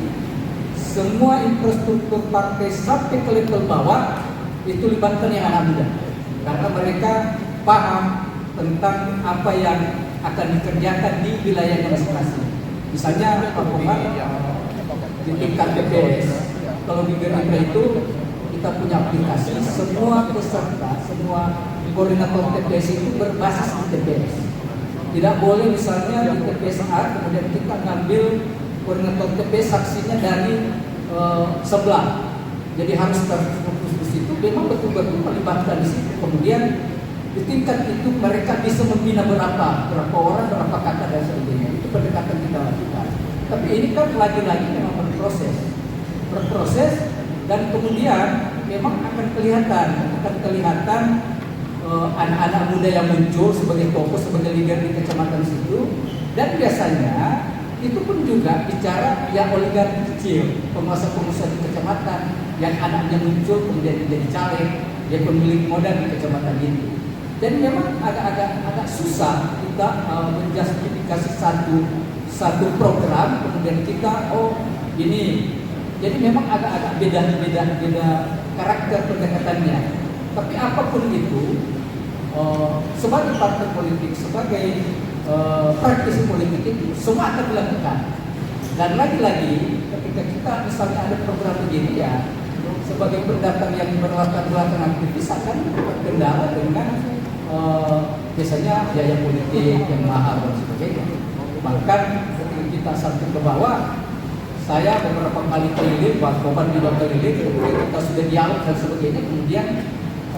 S4: semua infrastruktur partai sampai ke level bawah itu libatkan yang anak muda, karena mereka paham tentang apa yang akan dikerjakan di wilayahnya masing-masing. Misalnya Pak Komar di tingkat TPS, kalau di Gerindra itu kita punya aplikasi, semua peserta, semua koordinator TPS itu berbasis di TPS. Tidak boleh misalnya di TPS A, kemudian kita ngambil koordinator TPS saksinya dari sebelah. Jadi harus terfokus di situ, memang betul-betul melibatkan di situ. Kemudian di tingkat itu mereka bisa membina berapa orang, berapa kakak dan sebagainya. Itu pendekatan kita lakukan. Tapi ini kan lagi-lagi memang berproses dan kemudian memang akan kelihatan anak-anak muda yang muncul sebagai tokoh, sebagai leader di kecamatan situ. Dan biasanya itu pun juga bicara yang oligarki kecil, penguasa-penguasa di kecamatan yang anaknya muncul kemudian menjadi caleg, dia pemilik modal di kecamatan itu. Jadi memang agak susah kita menjustifikasi satu program kemudian kita ini. Jadi memang agak beda karakter pendekatannya. Tapi apapun itu, sebagai partai politik, sebagai praktisi politik itu semua akan dilakukan. Dan lagi-lagi ketika kita misalnya ada program begini ya, sebagai pendatang yang berlatar belakang aktivis akan terkendala dengan biasanya biaya politik yang mahal dan sebagainya. Bahkan ketika kita sampai ke bawah, saya beberapa kali keliling, Pak Koman juga keliling, kemudian kita sudah dialog dan sebagainya, kemudian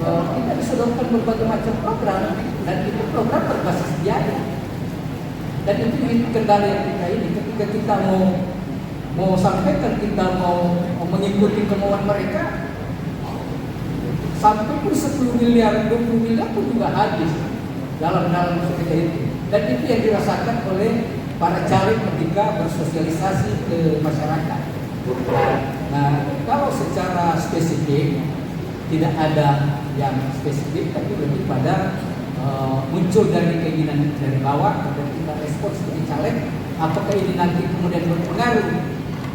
S4: kita disodorkan berbagai macam program, dan itu program berbasis biaya. Dan itu kendala yang kita ini, ketika kita mau sampaikan, kita mau mengikuti kemauan mereka, sampai pun 10 miliar, 20 miliar pun juga habis dalam ketika itu. Dan itu yang dirasakan oleh para caleg ketika bersosialisasi ke masyarakat. Nah, kalau secara spesifik tidak ada yang spesifik, tapi lebih pada muncul dari keinginan dari bawah dan kita respon sebagai caleg. Apakah ini nanti kemudian berpengaruh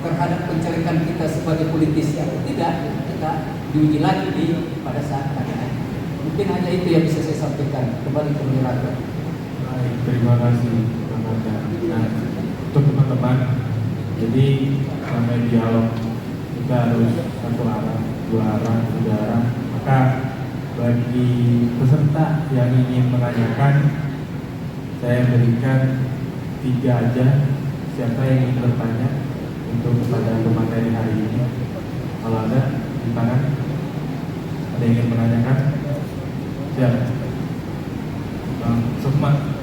S4: terhadap pencalekan kita sebagai politisi atau tidak? Kita diuji lagi pada saat ini. Mungkin hanya itu yang bisa saya sampaikan. Kembali ke moderator.
S3: Baik, terima kasih Bang Raja. Nah, untuk teman-teman, jadi sampai dialog kita harus satu arah, dua arah, tiga arah. Maka bagi peserta yang ingin menanyakan, saya berikan 3 aja. Siapa yang ingin bertanya untuk kepada pemateri hari ini? Kalau ada di tangan, ada yang ingin menanyakan? Siapa? Bang Sukman.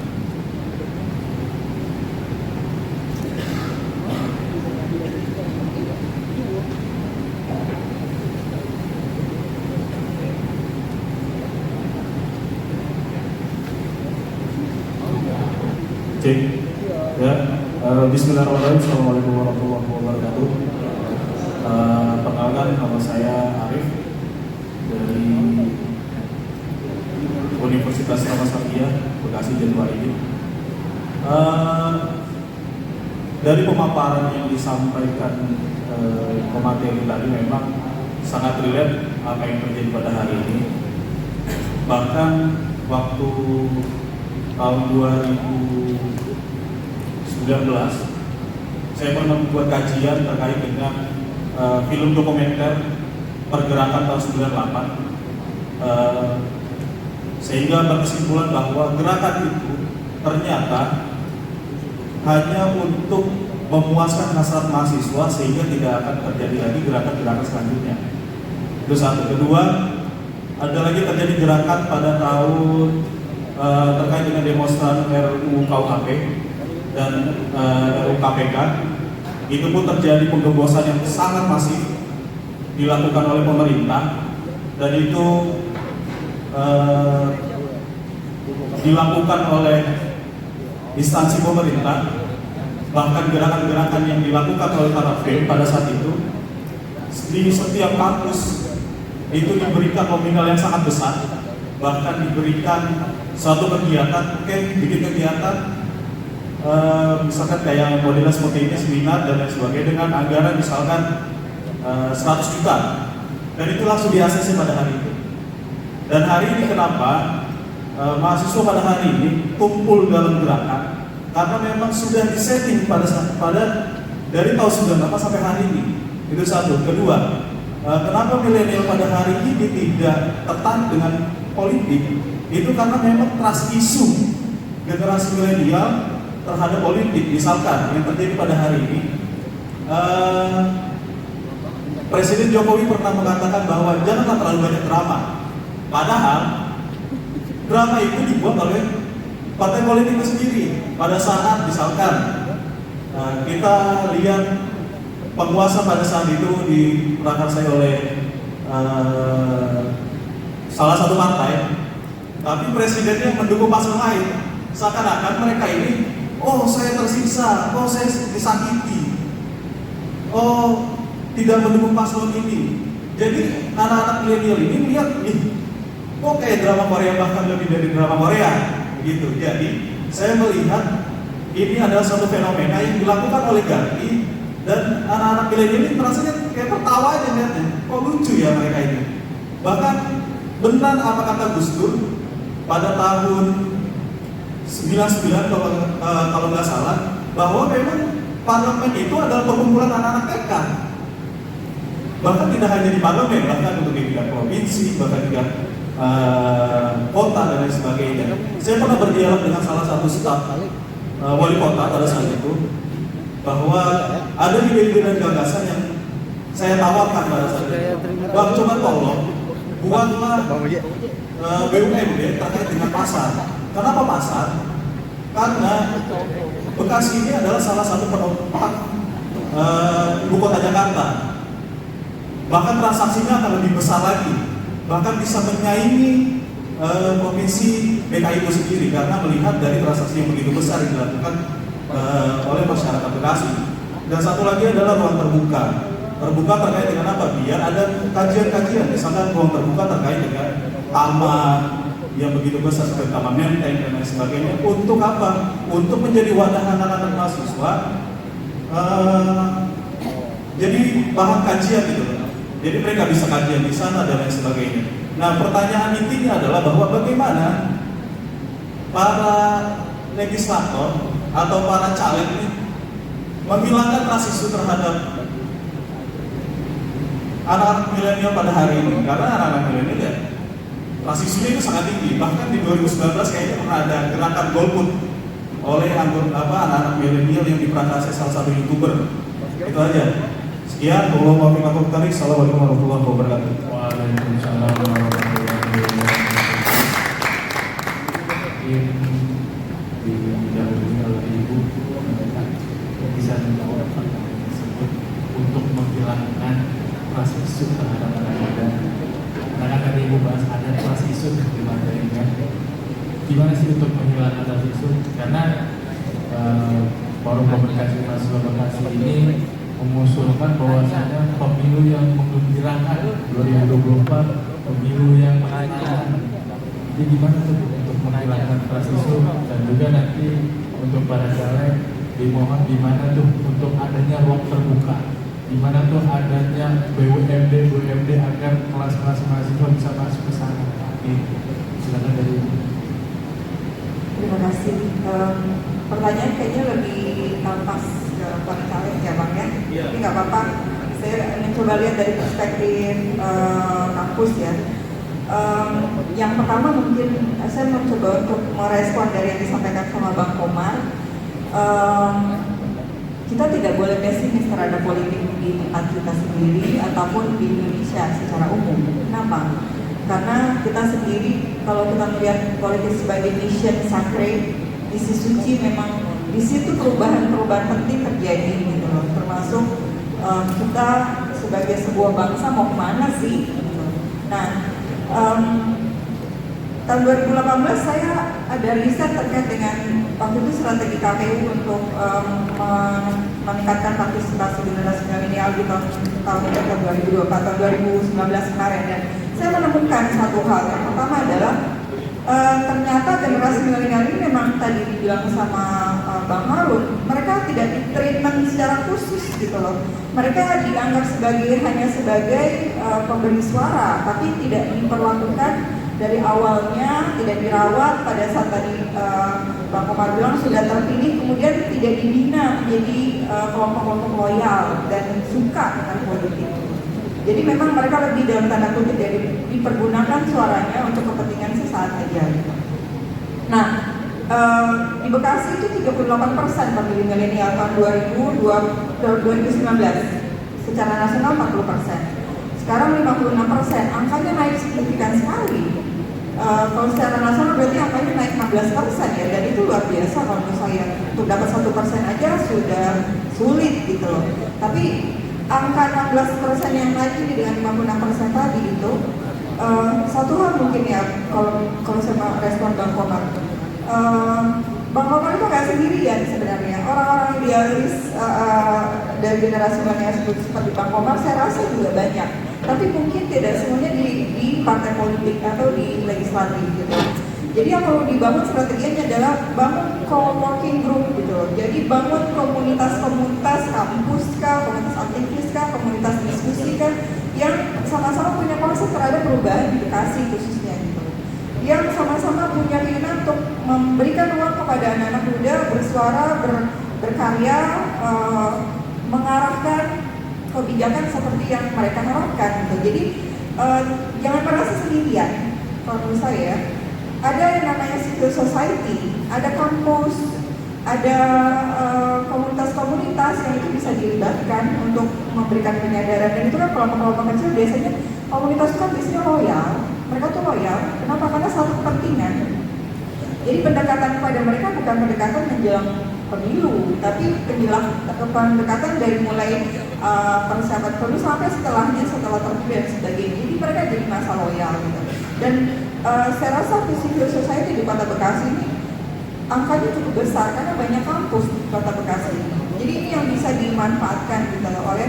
S6: Cek. Ya, bismillahirrahmanirrahim. Assalamualaikum warahmatullahi wabarakatuh. Perkenalkan, nama saya Arif dari Universitas Ramasarkia, Bekasi, Januari. Dari pemaparan yang disampaikan pemateri tadi memang sangat relate apa yang terjadi pada hari ini. Bahkan waktu tahun 2019 saya pernah membuat kajian terkait dengan film dokumenter pergerakan tahun 98, sehingga berkesimpulan bahwa gerakan itu ternyata hanya untuk memuaskan hasrat mahasiswa sehingga tidak akan terjadi lagi gerakan-gerakan selanjutnya. Itu satu. Kedua, ada lagi terjadi gerakan pada tahun terkait dengan demonstran RUU KUHP dan RUU KPK. Itu pun terjadi penggembosan yang sangat masif dilakukan oleh pemerintah, dan itu dilakukan oleh instansi pemerintah. Bahkan gerakan-gerakan yang dilakukan oleh para BEM pada saat itu di setiap kampus itu diberikan nominal yang sangat besar, bahkan diberikan suatu kegiatan, bikin kegiatan misalkan kayak modelnya seperti ini, seminar dan lain sebagainya dengan anggaran misalkan 100 juta, dan itu langsung di-ACC pada hari itu. Dan hari ini kenapa mahasiswa pada hari ini kumpul dalam gerakan? Karena memang sudah disetting pada dari tahun 98 sampai hari ini. Itu satu. Kedua, kenapa milenial pada hari ini tidak tertarik dengan politik? Itu karena memang trust isu generasi milenial terhadap politik. Misalkan yang terjadi pada hari ini, Presiden Jokowi pernah mengatakan bahwa janganlah terlalu banyak drama. Padahal drama itu dibuat oleh partai politik itu sendiri. Pada saat misalkan kita lihat penguasa pada saat itu diprakarsai oleh salah satu partai, tapi presidennya mendukung paslon lain. Seakan-akan mereka ini, oh saya tersiksa, oh saya disakiti, oh tidak mendukung paslon ini. Jadi anak-anak milenial ini melihat, kok kayak drama Korea, bahkan lebih dari drama Korea gitu. Jadi saya melihat ini adalah suatu fenomena yang dilakukan oleh Garki, dan anak-anak milenial ini merasanya kayak tertawa aja lihatnya, kok lucu ya mereka ini. Bahkan benar apa kata Gus Dur pada tahun 99 kalau nggak salah, bahwa memang parlemen itu adalah perkumpulan anak-anak TK. Bahkan tidak hanya di parlemen, bahkan untuk di tingkat provinsi, bahkan juga kota dan lain sebagainya. Saya pernah berdialog dengan salah satu staf wali kota pada saat itu, bahwa ada ide-ide dan gagasan yang saya tawarkan pada saat itu. Bang, coba tolong buatlah BUMD terkait dengan pasar. Kenapa pasar? Karena Bekasi ini adalah salah satu penopang ibu kota Jakarta. Bahkan transaksinya akan lebih besar lagi, bahkan bisa menyaingi provinsi DKI itu sendiri, karena melihat dari transaksi yang begitu besar yang dilakukan oleh masyarakat Bekasi. Dan satu lagi adalah ruang terbuka. Terbuka terkait dengan apa? Biar ada kajian-kajian, misalkan ruang terbuka terkait dengan taman yang begitu besar seperti Taman Menteng dan lain sebagainya. Untuk apa? Untuk menjadi wadah anak-anak mahasiswa, jadi bahan kajian gitu. Jadi mereka bisa kajian di sana dan lain sebagainya. Nah, pertanyaan intinya adalah bahwa bagaimana para legislator atau para caleg ini menghilangkan rasa isu terhadap anak-anak milenial pada hari ini. Karena anak-anak milenial ya rasa isunya itu sangat tinggi. Bahkan di 2019 kayaknya pernah ada gerakan golput oleh anak-anak milenial yang diperakarsai salah satu YouTuber. Itu aja. Sekian, Assalamualaikum warahmatullahi wabarakatuh.
S3: Waalaikumsalam warahmatullahi wabarakatuh. Didahului oleh Ibu bisa menjawab pertanyaan tersebut untuk menghilangkan rasa isu terhadap anak muda. Karena tadi Ibu bahas ada rasa isu di materinya. Gimana sih untuk menghilangkan rasa isu? Karena Forum Komunikasi Mahasiswa Bekasi ini mengusulkan bahwasanya pemilu yang menggembirakan 2024, pemilu yang menyenangkan. Jadi gimana tuh untuk menghilangkan rasa isu, dan juga nanti untuk para caleg dimohon gimana tuh untuk adanya ruang terbuka, gimana tuh adanya BUMD agar kelas-kelas mahasiswa bisa masuk ke sana. Silakan dari Ibu.
S5: Terima kasih. Pertanyaan kayaknya lebih pas ke Pak Caleg ya Bang ya. Tapi nggak apa-apa. Saya mencoba lihat dari perspektif kampus ya. Yang pertama mungkin saya mencoba untuk merespon dari yang disampaikan sama Bang Komar. Kita tidak boleh pesimis terhadap politik di tempat kita sendiri ataupun di Indonesia secara umum. Kenapa? Karena kita sendiri, kalau kita melihat politik sebagai mission sacred, misi suci, memang di situ perubahan-perubahan penting terjadi gitu loh. Termasuk kita sebagai sebuah bangsa mau kemana sih? Nah, tahun 2018 saya ada riset terkait dengan waktu itu strategi KPU untuk meningkatkan partisipasi generasi milenial di tahun 2024 atau 2019 kemarin, dan saya menemukan satu hal. Yang pertama adalah ternyata generasi milenial ini memang tadi dibilang sama Bang Harun, mereka tidak di-treatment secara khusus gitu loh. Mereka dianggap hanya sebagai pemberi suara, tapi tidak diperlakukan dari awalnya, tidak dirawat. Pada saat tadi Bang Komar bilang sudah terpilih, kemudian tidak dibina menjadi kelompok-kelompok loyal dan suka dengan politik. Jadi memang mereka lebih dalam tanda kutip dipergunakan suaranya untuk kepentingan sesaat aja. Nah, di Bekasi itu 38% pemilih milenial tahun 2019, secara nasional 40%. Sekarang 56%, angkanya naik signifikan sekali. Kalau secara nasional berarti angkanya naik 16% ya, dan itu luar biasa. Kalau menurut saya untuk dapat 1% aja sudah sulit gitu loh. Tapi angka 16% yang naik ini dengan 56% tadi itu Satu hal mungkin ya, kalau saya mau respon Bang Komar, Bang Komar itu nggak sendirian sebenarnya. Orang-orang idealis dari generasi milenial seperti Bang Komar, saya rasa juga banyak. Tapi mungkin tidak semuanya di partai politik atau di legislatif gitu. Jadi yang perlu dibangun strateginya adalah bangun co-working group gitu. Jadi bangun komunitas-komunitas kampus kah, komunitas aktivis kah, komunitas diskusi kah, yang sama-sama punya konsep terhadap perubahan di Bekasi khususnya gitu. Yang sama-sama punya keinginan untuk memberikan ruang kepada anak-anak muda bersuara, berkarya, mengarahkan kebijakan seperti yang mereka harapkan gitu. Jadi jangan merasa sendirian. Kalau menurut saya, ada yang namanya civil society, ada kampus, ada komunitas-komunitas yang itu bisa dilibatkan untuk memberikan penyadaran. Dan itu kan kelompok-kelompok kecil biasanya komunitas itu kan biasanya loyal. Mereka tuh loyal. Kenapa? Karena satu kepentingan. Jadi pendekatan kepada mereka bukan pendekatan menjelang pemilu, tapi pendekatan dari mulai persiapan pemilu sampai setelahnya, setelah terpilih dan sebagainya. Jadi mereka jadi masa loyal gitu. Dan saya rasa civil society di Kota Bekasi ini angkanya cukup besar karena banyak kampus di Kota Bekasi. Jadi ini yang bisa dimanfaatkan gitu oleh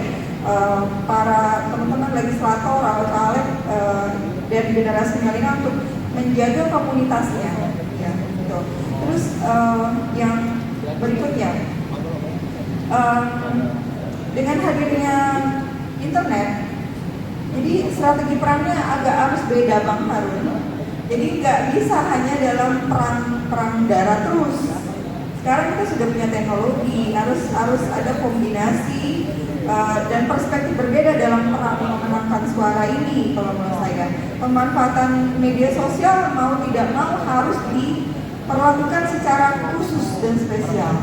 S5: para teman-teman legislator atau caleg dari generasi milenial untuk menjaga komunitasnya, ya gitu. Terus yang berikutnya, dengan hadirnya internet, jadi strategi perangnya agak harus beda Bang Harun. Jadi nggak bisa hanya dalam perang darat terus. Sekarang kita sudah punya teknologi, harus ada kombinasi dan perspektif berbeda dalam perang memenangkan suara ini. Kalau menurut saya, pemanfaatan media sosial mau tidak mau harus diperlakukan secara khusus dan spesial.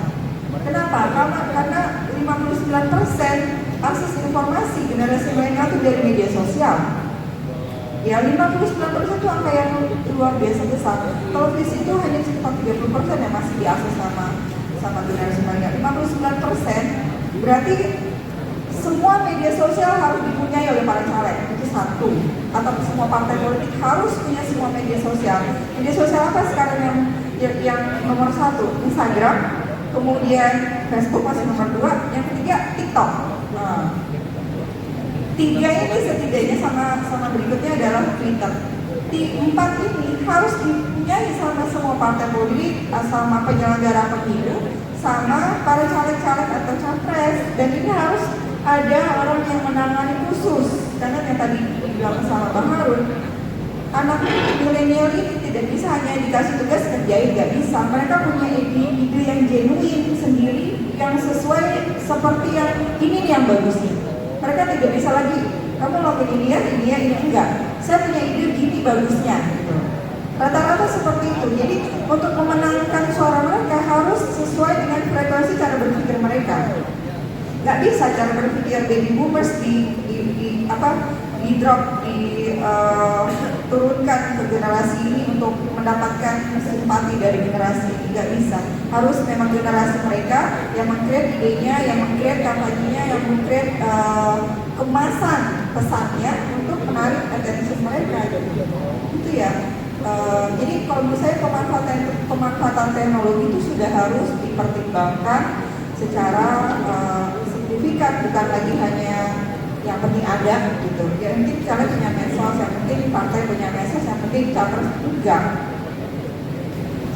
S5: Kenapa? Karena 59% akses informasi generasi milenial itu dari media sosial. Ya 59% itu angka yang luar biasa besar. Televisi itu hanya sekitar 30% yang masih diakses sama generasi milenial. 59% berarti semua media sosial harus dipunyai oleh para caleg, itu satu. Atau semua partai politik harus punya semua media sosial. Media sosial apa sekarang yang nomor satu? Instagram, kemudian Facebook masih nomor 2, yang ketiga TikTok. Nah, tiga ini setidaknya sama berikutnya adalah Twitter. Di 4 ini harus dipunyai sama semua partai politik, sama penyelenggara pemilu, sama para caleg-caleg atau capres. Dan ini harus ada orang yang menangani khusus. Karena yang tadi dibilang sama Bang Harun, anak milenial ini tidak bisa hanya dikasih tugas kerjain, nggak bisa. Mereka punya ide yang genuine sendiri, yang sesuai seperti yang ini nih yang bagusnya. Mereka tidak bisa lagi, kamu lakuin ini ya, ini enggak. Saya punya ide gini bagusnya gitu. Rata-rata seperti itu. Jadi untuk memenangkan suara mereka harus sesuai dengan frekuensi cara berpikir mereka. Nggak bisa cara berpikir baby boomers turunkan ke generasi ini untuk mendapatkan simpati dari generasi ini, nggak bisa. Harus memang generasi mereka yang meng-create idenya, yang meng-create kampanyenya, yang meng-create kemasan pesannya untuk menarik atensi mereka. Itu ya. Jadi kalau menurut saya pemanfaatan teknologi itu sudah harus dipertimbangkan secara signifikan, bukan lagi hanya yang penting ada gitu. Ya mungkin kalian punya medsos, yang penting partai punya medsos, yang penting capres enggak.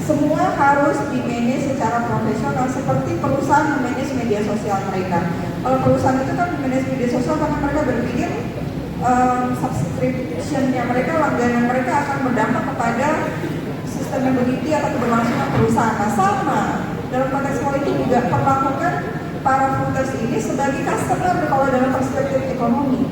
S5: Semua harus di-manage secara profesional seperti perusahaan memanage media sosial mereka. Kalau perusahaan itu kan memanage media sosial karena mereka berpikir subscription-nya mereka, langganan mereka akan berdampak kepada sustainability atau keberlangsungan perusahaan. Nah, sama dalam konteks politik juga perlakukan para voters ini sebagai customer kalau dalam perspektif ekonomi.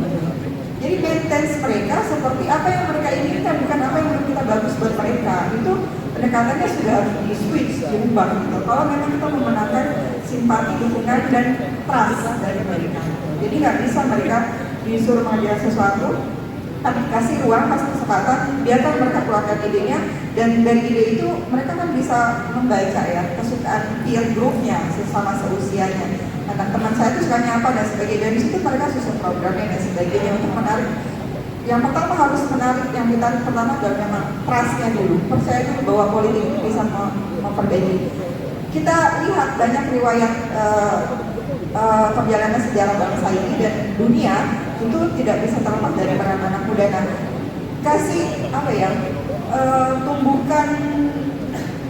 S5: Jadi maintenance mereka seperti apa yang mereka inginkan, bukan apa yang menurut kita bagus buat mereka. Itu pendekatannya sudah harus di-switch, diubah gitu. Kalau memang kita memenangkan simpati, dukungan, dan trust dari mereka. Jadi nggak bisa mereka disuruh mengajar sesuatu, tapi kasih ruang, kasih kesempatan, biarkan mereka keluarkan idenya, dan dari ide itu mereka kan bisa membaca ya kesukaan peer group-nya sesama seusianya. Anak teman saya itu sukanya apa dan sebagainya. Dari situ mereka susun programnya dan sebagainya untuk menarik yang pertama harus menarik, yang ditarik pertama adalah memang trust-nya dulu, percaya dulu bahwa politik itu bisa memperbaiki. Kita lihat banyak riwayat perjalanan sejarah bangsa ini dan dunia itu tidak bisa terlepas dari peran anak muda. Nah, kasih apa ya, tumbuhkan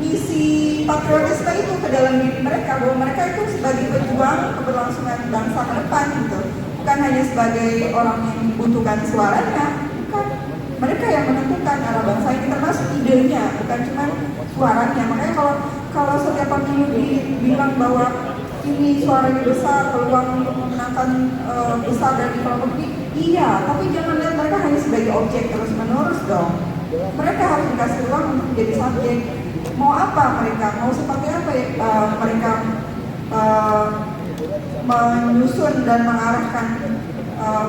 S5: misi patriotisme itu ke dalam diri mereka, bahwa mereka itu sebagai pejuang keberlangsungan bangsa ke depan gitu, bukan hanya sebagai orang yang membutuhkan suaranya, bukan, mereka yang menentukan arah bangsa ini, termasuk idenya, bukan cuma suaranya. Makanya kalau setiap pemilu dibilang bahwa ini suaranya besar, peluang untuk memenangkan besar dari kelompok ini, iya, tapi jangan lihat mereka hanya sebagai objek terus menerus dong. Mereka harus dikasih ruang untuk menjadi subjek. Mau apa mereka? Mau seperti apa ya mereka menyusun dan mengarahkan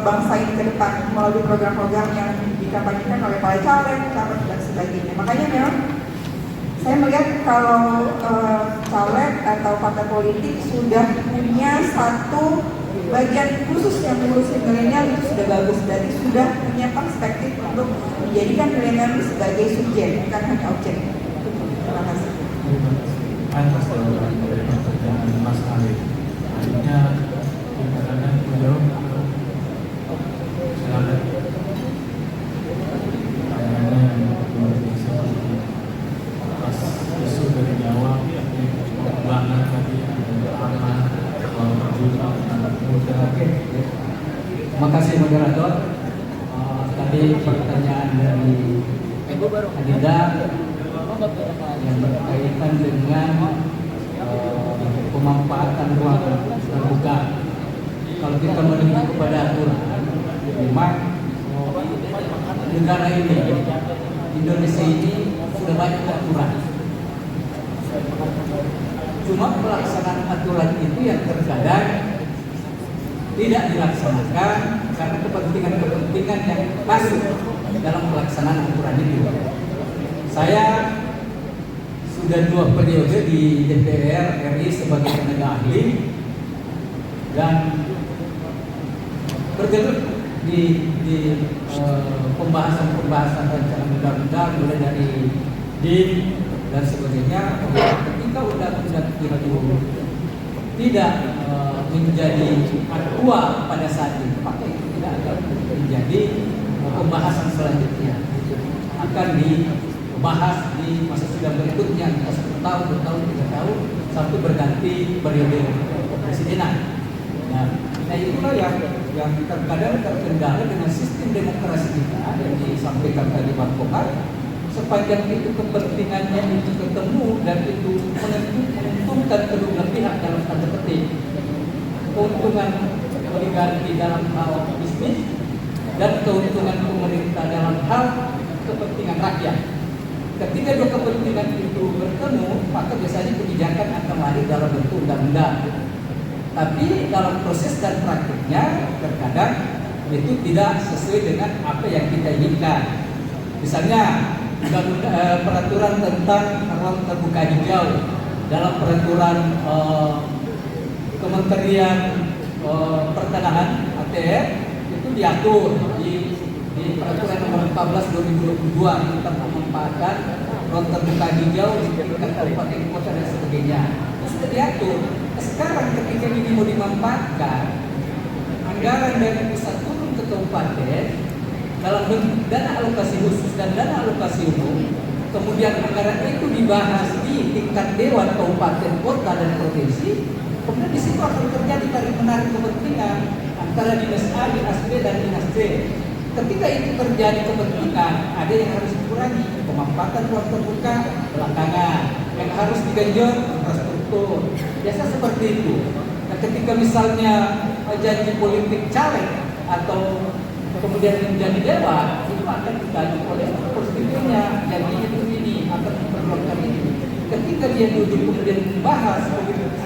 S5: bangsa ini ke depan melalui program-program yang dikampanyekan oleh para caleg dan sebagainya. Makanya memang saya melihat kalau caleg atau partai politik sudah punya satu bagian khusus yang mengurusi milenial itu sudah bagus, dan sudah punya perspektif untuk menjadikan milenial sebagai subjek, bukan hanya objek. Terima kasih.
S3: Atas pertanyaan Mas Alif, akhirnya silakan menjawab. Silakan. Pertanyaannya luar biasa. Atas isu dari Jawa, pengembangan tadi ada aman, berjuta anak muda.
S4: Terima kasih moderator. Tadi pertanyaan dari Adinda yang berkaitan dengan pemanfaatan ruang terbuka. Kalau kita menuju kepada aturan, memang negara ini, Indonesia ini sudah banyak aturan. Cuma pelaksanaan aturan itu yang terkadang tidak dilaksanakan karena kepentingan-kepentingan yang masuk dalam pelaksanaan aturan itu. Saya sudah 2 periode di DPR RI sebagai tenaga ahli dan bergelut di pembahasan rancangan undang-undang mulai dari DIN dan sebagainya. Ketika undang-undang itu tidak menjadi aktual pada saat itu, maka itu tidak akan menjadi pembahasan selanjutnya, akan dibahas di masa sidang berikutnya, 1 tahun, 2 tahun, 3 tahun sampai berganti periode kepresidenan. Nah itulah yang terkadang terkendala dengan sistem demokrasi kita yang disampaikan tadi Pak Kohar. Sepanjang itu kepentingannya itu ketemu dan itu menguntungkan kedua pihak dalam tanda petik, keuntungan oligarki dalam hal bisnis dan keuntungan pemerintah dalam hal kepentingan rakyat. Ketika dua kepentingan itu bertemu, maka biasanya kebijakan akan lahir dalam bentuk undang-undang. Tapi dalam proses dan praktiknya terkadang itu tidak sesuai dengan apa yang kita inginkan. Misalnya peraturan tentang ruang terbuka hijau dalam peraturan Kementerian Pertanahan ATR itu diatur di peraturan nomor 14 2022 tentang pemanfaatan ruang terbuka hijau di tingkat kabupaten kota dan sebagainya. Itu sudah diatur. Sekarang ketika ini mau dimanfaatkan, anggaran dari pusat turun ke kabupaten dalam bentuk dana alokasi khusus dan dana alokasi umum, kemudian anggaran itu dibahas di tingkat dewan kabupaten, kota dan provinsi, kemudian di situ akan terjadi tarik menarik kepentingan antara dinas A, dinas B dan dinas C. Ketika itu terjadi kepentingan, ada yang harus dikurangi, pemanfaatan ruang terbuka belakangan, yang harus digenjot infrastruktur. Biasa seperti itu. Nah, ketika misalnya janji politik caleg atau kemudian menjadi dewan, itu akan dikaji oleh konstitusinya, janjinya itu ini akan diperlukan ini. Ketika dia duduk kemudian membahas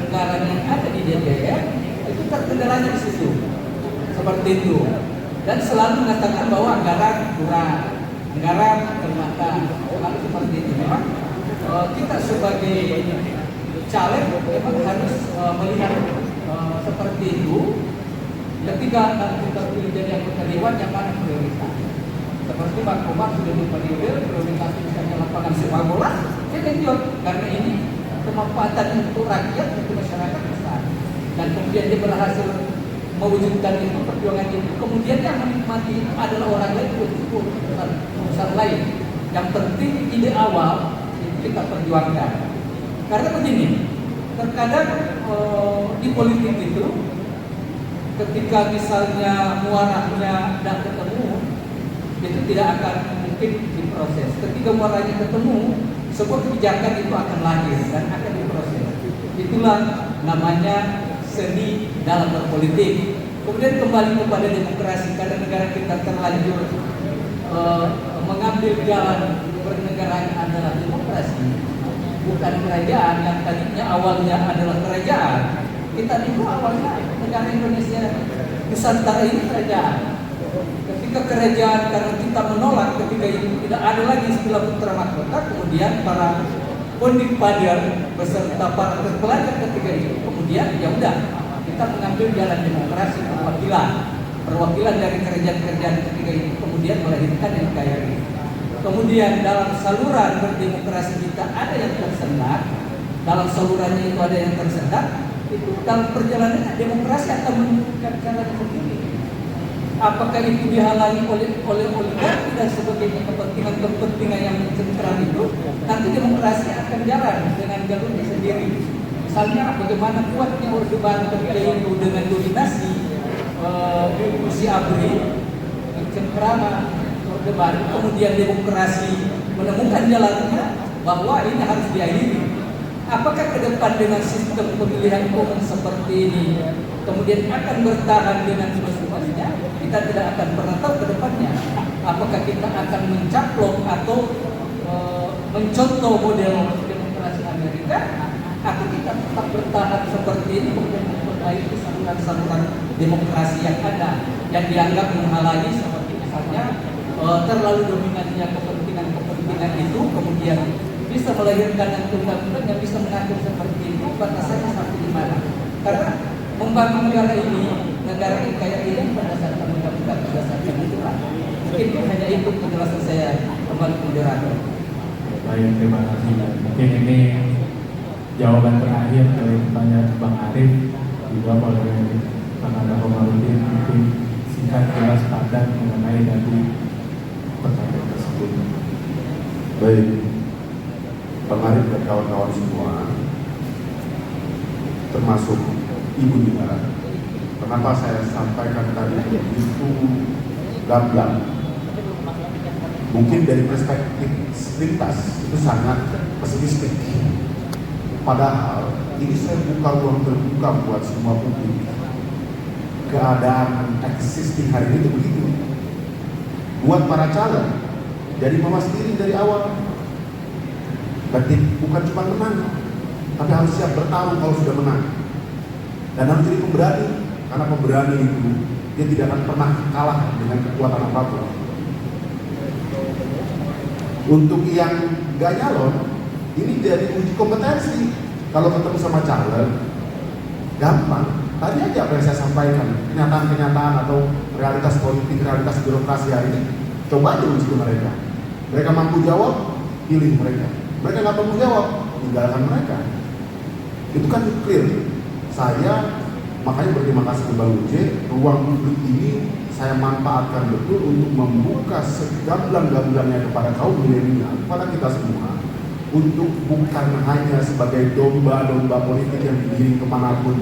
S4: anggaran yang ada di DPR, itu terkendalanya di situ, seperti itu. Dan selalu mengatakan bahwa anggaran kurang, anggaran termakan, selalu seperti itu. Memang kita sebagai caleg memang harus melihat seperti itu. Ketika kita pilih jadi anggota dewan, yang mana prioritas? Seperti Pak Komar sudah dipanggil prioritas misalnya lapangan sepak bola, dia genjot karena ini kemanfaatan untuk rakyat, untuk masyarakat besar. Dan kemudian dia berhasil mewujudkan itu, perjuangan itu. Kemudian yang menikmati itu adalah orang lain, urusan lain. Yang penting ide awal itu kita perjuangkan. Karena begini, terkadang di politik itu ketika misalnya muaranya tidak ketemu, itu tidak akan mungkin diproses. Ketika muaranya ketemu, sebuah kebijakan itu akan lahir dan akan diproses. Itulah namanya seni dalam berpolitik. Kemudian kembali kepada demokrasi, karena negara kita terlanjur mengambil jalan bernegara adalah demokrasi, bukan kerajaan yang tadinya awalnya adalah kerajaan. Kita itu awalnya negara Indonesia Nusantara ini kerajaan. Ketika kerajaan karena kita menolak, ketika itu tidak ada lagi istilah putra mahkota, kemudian para pondip padir beserta para terpelajar ketika itu kemudian ya udah kita mengambil jalan demokrasi perwakilan dari kerajaan-kerajaan ketika itu kemudian melahirkan NKRI. Kemudian dalam saluran berdemokrasi kita ada yang tersendat, dalam salurannya itu ada yang tersendat, itu dalam perjalanannya demokrasi akan menunjukkan cara sendiri. Apakah itu dihalangi oleh oligarki dan sebagainya, kepentingan yang mencengkeram itu, nanti demokrasi akan jalan dengan jalurnya sendiri. Misalnya bagaimana kuatnya Orde Baru ketika itu dengan dominasi si ABRI, mencengkeram Orde Baru, kemudian demokrasi menemukan jalannya bahwa ini harus diakhiri. Apakah ke depan dengan sistem pemilihan umum seperti ini kemudian akan bertahan dengan semestinya? Kita tidak akan pernah tahu ke depannya. Apakah kita akan mencaplok atau mencontoh model demokrasi Amerika, atau kita tetap bertahan seperti ini kemudian memperbaiki saluran-saluran demokrasi yang ada yang dianggap menghalangi, seperti misalnya terlalu dominannya kepentingan itu kemudian bisa melahirkan undang-undang yang bisa mengatur seperti itu, batasannya sampai di mana? Karena membangun negara ini kayak ini berdasarkan undang-undang, berdasarkan itulah. Mungkin hanya itu penjelasan saya kembali ke moderator.
S3: Baik, terima kasih. Mungkin ini jawaban terakhir dari pertanyaan Bang Arif juga oleh Kang Anda Komarudin, mungkin singkat jelas padat mengenai dari pertanyaan tersebut.
S2: Baik, Bang Arif dan kawan-kawan semua, termasuk Ibu juga, kenapa saya sampaikan tadi begitu gamblang? Mungkin dari perspektif lintas itu sangat pesimistik. Padahal ini saya buka ruang terbuka buat semua publik. Keadaan existing hari ini begitu. Buat para calon, jadi mawas diri dari awal. Berarti bukan cuma menang, tapi harus siap bertarung kalau sudah menang. Dan harus jadi pemberani, karena pemberani itu dia tidak akan pernah kalah dengan kekuatan apapun. Untuk yang gak nyalon, ini jadi uji kompetensi. Kalau ketemu sama calon, gampang. Tadi aja apa yang saya sampaikan, kenyataan-kenyataan atau realitas politik, realitas birokrasi hari ini, coba aja uji ke mereka. Mereka mampu jawab, pilih mereka. Mereka nggak mampu jawab, tinggalkan mereka. Itu kan clear. Saya makanya berterima kasih ke Bang Uce, ruang publik ini saya manfaatkan betul untuk membuka segamblang-gamblangnya kepada kaum milenial, kepada kita semua, untuk bukan hanya sebagai domba-domba politik yang digiring kemanapun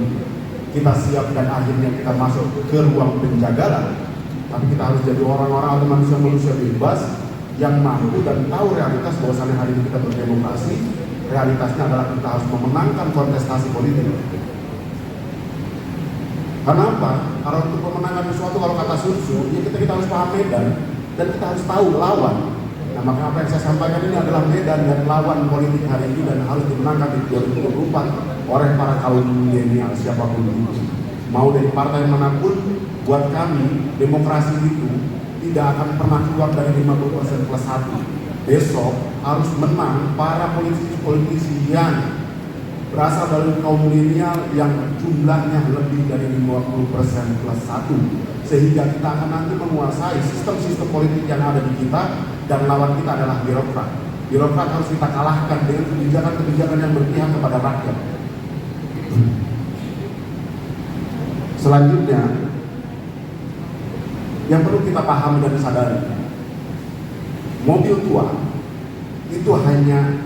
S2: kita siap dan akhirnya kita masuk ke ruang penjagalan, tapi kita harus jadi orang-orang atau manusia-manusia bebas yang mampu dan tahu realitas bahwasannya hari ini kita berdemokrasi. Realitasnya adalah kita harus memenangkan kontestasi politik. Kenapa? Karena untuk pemenangan sesuatu, kalau kata Sun Tzu, ya kita harus paham medan dan kita harus tahu lawan. Nah, maka apa yang saya sampaikan ini adalah medan dan lawan politik hari ini dan harus dimenangkan di 2024 oleh para kaum milenial siapapun itu. Mau dari partai manapun, buat kami demokrasi itu tidak akan pernah keluar dari 50% plus 1. Besok harus menang para politisi yang berasal dari kaum milenial yang jumlahnya lebih dari 50% plus 1, sehingga kita akan nanti menguasai sistem-sistem politik yang ada di kita, dan lawan kita adalah birokrat. Birokrat harus kita kalahkan dengan kebijakan-kebijakan yang berpihak kepada rakyat. Selanjutnya, yang perlu kita pahami dan sadari, mobil tua itu hanya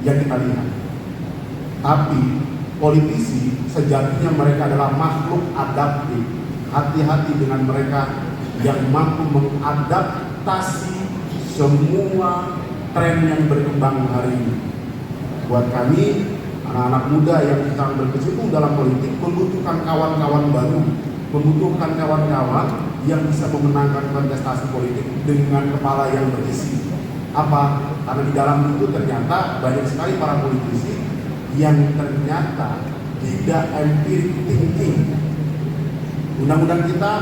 S2: yang kita lihat, tapi politisi sejatinya mereka adalah makhluk adaptif. Hati-hati dengan mereka yang mampu mengadaptasi semua tren yang berkembang hari ini. Buat kami, anak-anak muda yang sedang berkecimpung dalam politik membutuhkan kawan-kawan baru, membutuhkan kawan-kawan yang bisa memenangkan kontestasi politik dengan kepala yang berisi. Apa? Karena di dalam itu ternyata banyak sekali para politisi yang ternyata tidak empiric thinking. Undang-undang kita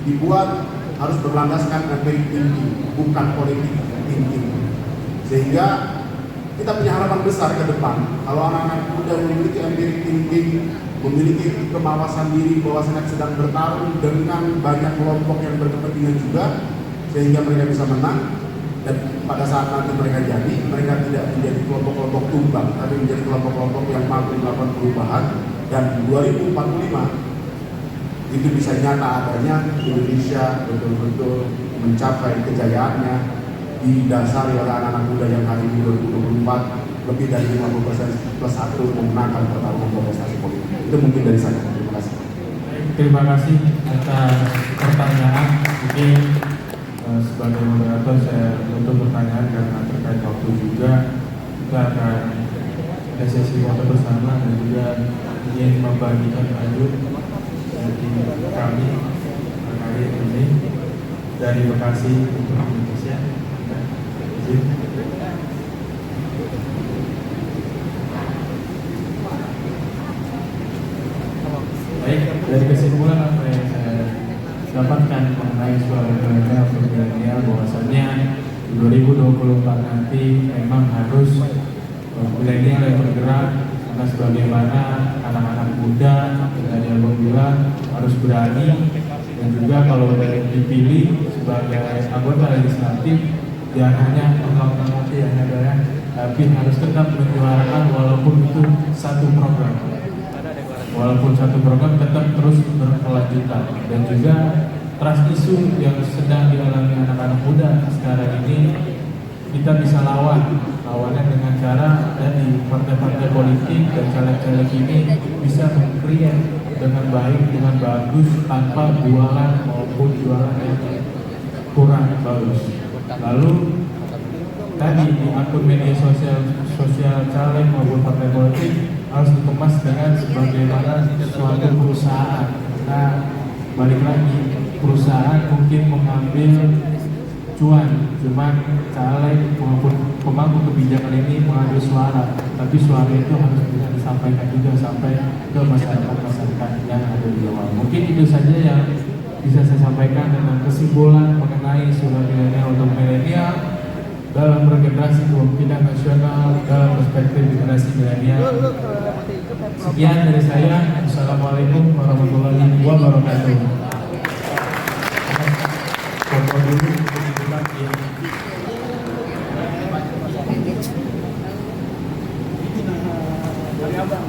S2: dibuat harus berlandaskan empiric thinking, bukan politik thinking. Sehingga kita punya harapan besar ke depan kalau anak-anak muda memiliki empiric thinking, memiliki kemawasan diri bahwa sedang bertarung dengan banyak kelompok yang berkepentingan juga, sehingga mereka bisa menang. Dan pada saat nanti mereka jadi, mereka tidak menjadi kelompok-kelompok tumbang, tapi menjadi kelompok-kelompok yang mampu melakukan perubahan. Dan 2045 itu bisa nyata adanya Indonesia betul-betul mencapai kejayaannya, didasari oleh anak-anak muda yang hari ini 2024 lebih dari 50% plus 1 memenangkan pertarungan kontestasi politik. Itu mungkin dari saya. Terima kasih.
S3: Terima kasih atas pertanyaan. Mungkin sebagai moderator saya tutup pertanyaan karena terkait waktu juga. Kita akan sesi foto bersama dan juga ingin membagikan lanjut dari kami terkait ini dari Bekasi untuk Indonesia. Baik, dari kesimpulan apa yang saya dapatkan mengenai suara milenial untuk milenial, bahwasannya 2024 nanti memang harus milenial yang bergerak, karena sebagaimana anak-anak muda dan yang bilang harus berani, dan juga kalau dipilih sebagai anggota legislatif jangan hanya mengamati hanya, tapi harus tetap menyuarakan walaupun itu satu program. Walaupun satu program tetap terus berkelanjutan, dan juga trust issue yang sedang dialami anak-anak muda sekarang ini kita bisa lawannya dengan cara dari partai-partai politik dan caleg-caleg ini bisa meng-create dengan baik, dengan bagus, tanpa bualan maupun jualan yang kurang bagus. Lalu tadi di akun media sosial caleg maupun partai politik harus dikemas dengan sebagaimana suatu perusahaan. Nah, balik lagi, perusahaan mungkin mengambil cuan, cuman caleg maupun pemangku kebijakan ini mengambil suara, tapi suara itu harus bisa disampaikan juga sampai ke masyarakat yang ada di bawah. Mungkin itu saja yang bisa saya sampaikan dengan kesimpulan mengenai suara milenial untuk milenial dalam regenerasi kepemimpinan nasional dalam perspektif generasi milenial. Sekian dari saya. Assalamualaikum warahmatullahi wabarakatuh. Foto dulu
S4: Dari abang.